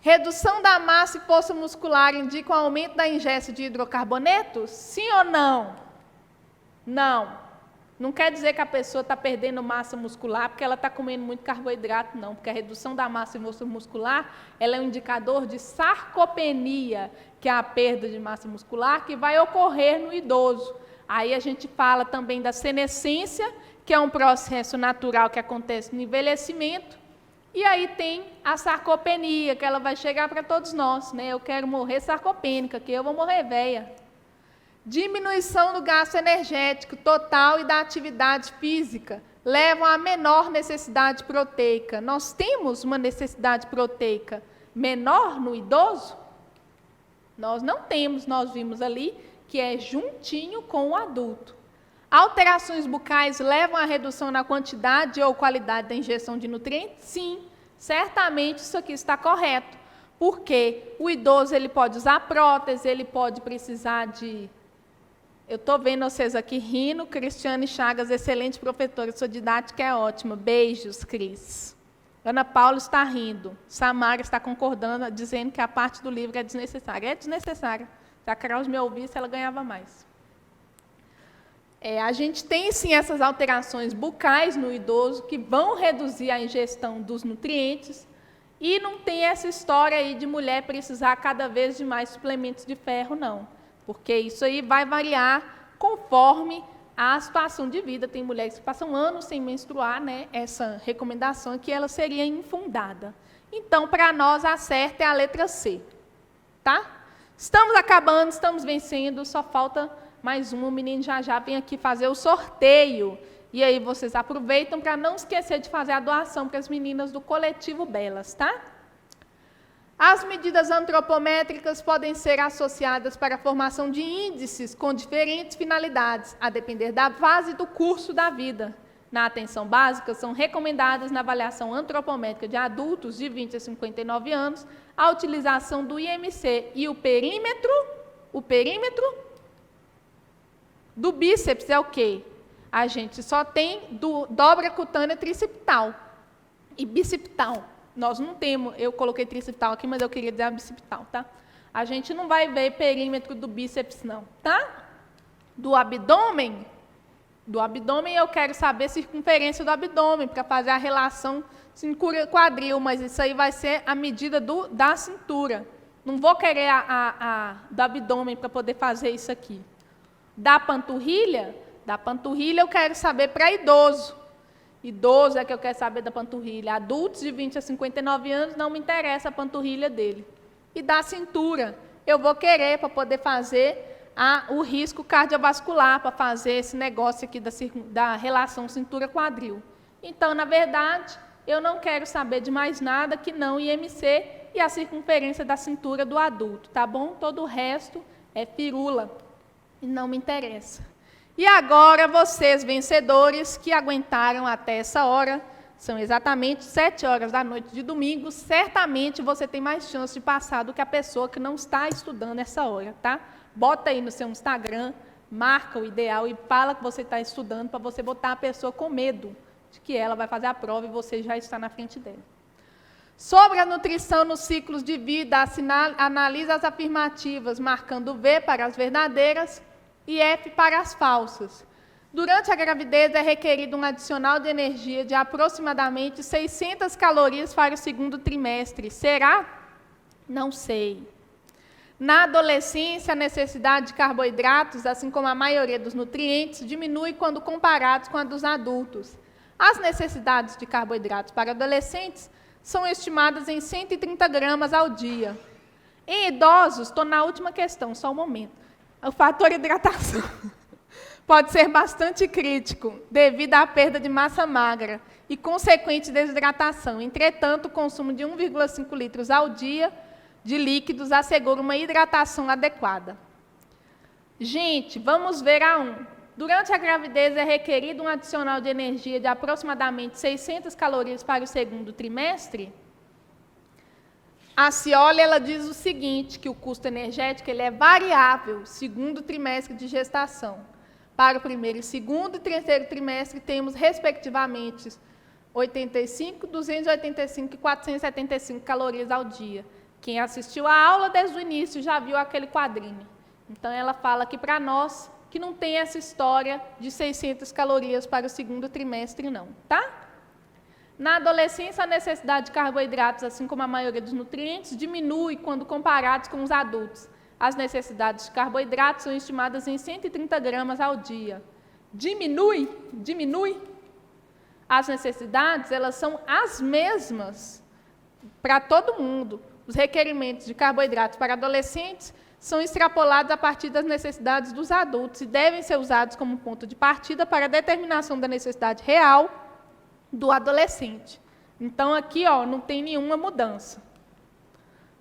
Redução da massa e força muscular indica o aumento da ingesta de hidrocarbonetos? Sim ou não? Não. Não quer dizer que a pessoa está perdendo massa muscular porque ela está comendo muito carboidrato, não. Porque a redução da massa e força muscular, ela é um indicador de sarcopenia, que é a perda de massa muscular, que vai ocorrer no idoso. Aí a gente fala também da senescência, que é um processo natural que acontece no envelhecimento. E aí tem a sarcopenia, que ela vai chegar para todos nós, né? Eu quero morrer sarcopênica, que eu vou morrer velha. Diminuição do gasto energético total e da atividade física levam a menor necessidade proteica. Nós temos uma necessidade proteica menor no idoso? Nós não temos, nós vimos ali que é juntinho com o adulto. Alterações bucais levam à redução na quantidade ou qualidade da ingestão de nutrientes? Sim, certamente isso aqui está correto. Porque o idoso ele pode usar prótese, ele pode precisar de... Eu estou vendo vocês aqui rindo. Cristiane Chagas, excelente professora, sua didática é ótima. Beijos, Cris. Ana Paula está rindo. Samara está concordando, dizendo que a parte do livro é desnecessária. É desnecessária. Se a Krause me ouvisse, ela ganhava mais. A gente tem, sim, essas alterações bucais no idoso que vão reduzir a ingestão dos nutrientes e não tem essa história aí de mulher precisar cada vez de mais suplementos de ferro, não. Porque isso aí vai variar conforme a situação de vida. Tem mulheres que passam anos sem menstruar, né? Essa recomendação aqui, ela seria infundada. Então, para nós, a certa é a letra C. Tá? Estamos acabando, estamos vencendo, só falta mais um. O menino já vem aqui fazer o sorteio. E aí vocês aproveitam para não esquecer de fazer a doação para as meninas do Coletivo Belas, tá? As medidas antropométricas podem ser associadas para a formação de índices com diferentes finalidades, a depender da fase do curso da vida. Na atenção básica, são recomendadas na avaliação antropométrica de adultos de 20 a 59 anos, a utilização do IMC e o perímetro do bíceps é o quê? A gente só tem dobra cutânea tricipital e bicipital. Nós não temos, eu coloquei tricipital aqui, mas eu queria dizer a bicipital, tá? A gente não vai ver perímetro do bíceps, não, tá? Do abdômen eu quero saber a circunferência do abdômen, para fazer a relação cintura-quadril, mas isso aí vai ser a medida da cintura. Não vou querer do abdômen para poder fazer isso aqui. Da panturrilha eu quero saber para idoso. Idoso é que eu quero saber da panturrilha. Adultos de 20 a 59 anos, não me interessa a panturrilha dele. E da cintura, eu vou querer para poder fazer o risco cardiovascular, para fazer esse negócio aqui da relação cintura-quadril. Então, na verdade, eu não quero saber de mais nada que não IMC e a circunferência da cintura do adulto, tá bom? Todo o resto é firula e não me interessa. E agora, vocês, vencedores, que aguentaram até essa hora, são exatamente 7 horas da noite de domingo, certamente você tem mais chance de passar do que a pessoa que não está estudando essa hora, tá? Bota aí no seu Instagram, marca o ideal e fala que você está estudando para você botar a pessoa com medo de que ela vai fazer a prova e você já está na frente dela. Sobre a nutrição nos ciclos de vida, analisa as afirmativas, marcando V para as verdadeiras e F para as falsas. Durante a gravidez é requerido um adicional de energia de aproximadamente 600 calorias para o segundo trimestre. Será? Não sei. Na adolescência, a necessidade de carboidratos, assim como a maioria dos nutrientes, diminui quando comparados com a dos adultos. As necessidades de carboidratos para adolescentes são estimadas em 130 gramas ao dia. Em idosos, estou na última questão, só um momento. O fator hidratação pode ser bastante crítico devido à perda de massa magra e consequente desidratação. Entretanto, o consumo de 1,5 litros ao dia de líquidos assegura uma hidratação adequada. Gente, vamos ver a 1. Durante a gravidez é requerido um adicional de energia de aproximadamente 600 calorias para o segundo trimestre? A Cioli, ela diz o seguinte, que o custo energético ele é variável segundo trimestre de gestação. Para o primeiro e segundo e terceiro trimestre, temos, respectivamente, 85, 285 e 475 calorias ao dia. Quem assistiu a aula desde o início já viu aquele quadrinho. Então, ela fala aqui para nós que não tem essa história de 600 calorias para o segundo trimestre, não, tá? Na adolescência, a necessidade de carboidratos, assim como a maioria dos nutrientes, diminui quando comparados com os adultos. As necessidades de carboidratos são estimadas em 130 gramas ao dia. Diminui? Diminui? As necessidades, elas são as mesmas para todo mundo. Os requerimentos de carboidratos para adolescentes são extrapolados a partir das necessidades dos adultos e devem ser usados como ponto de partida para a determinação da necessidade real do adolescente. Então, aqui não tem nenhuma mudança.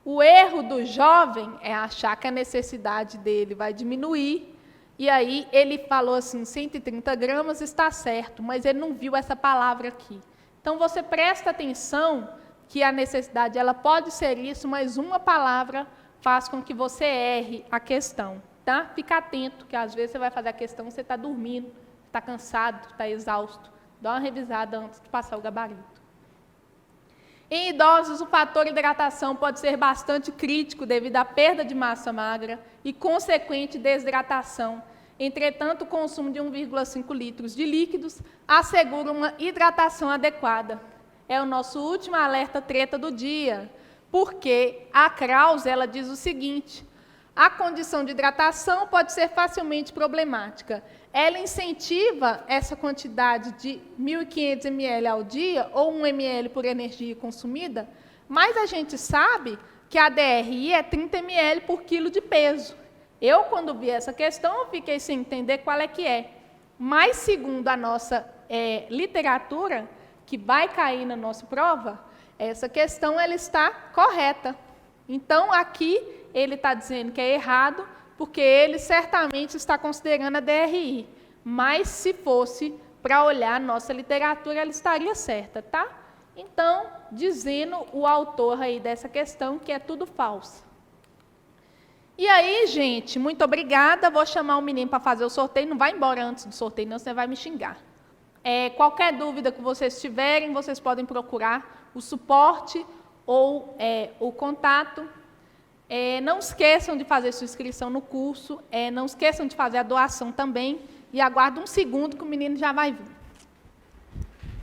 O erro do jovem é achar que a necessidade dele vai diminuir, e aí ele falou assim, 130 gramas está certo, mas ele não viu essa palavra aqui. Então, você presta atenção que a necessidade ela pode ser isso, mas uma palavra faz com que você erre a questão. Tá? Fica atento, que às vezes você vai fazer a questão, você está dormindo, está cansado, está exausto. Dá uma revisada antes de passar o gabarito. Em idosos, o fator hidratação pode ser bastante crítico devido à perda de massa magra e consequente desidratação. Entretanto, o consumo de 1,5 litros de líquidos assegura uma hidratação adequada. É o nosso último alerta treta do dia, porque a Krause ela diz o seguinte, a condição de hidratação pode ser facilmente problemática. Ela incentiva essa quantidade de 1.500 ml ao dia, ou 1 ml por energia consumida, mas a gente sabe que a DRI é 30 ml por quilo de peso. Eu, quando vi essa questão, eu fiquei sem entender qual é que é. Mas, segundo a nossa literatura, que vai cair na nossa prova, essa questão ela está correta. Então, aqui, ele está dizendo que é errado, porque ele certamente está considerando a DRI. Mas, se fosse para olhar a nossa literatura, ela estaria certa, tá? Então, dizendo o autor aí dessa questão que é tudo falso. E aí, gente, muito obrigada. Vou chamar o menino para fazer o sorteio. Não vai embora antes do sorteio, não, você vai me xingar. Qualquer dúvida que vocês tiverem, vocês podem procurar o suporte ou o contato. Não esqueçam de fazer sua inscrição no curso, não esqueçam de fazer a doação também, e aguarde um segundo que o menino já vai vir.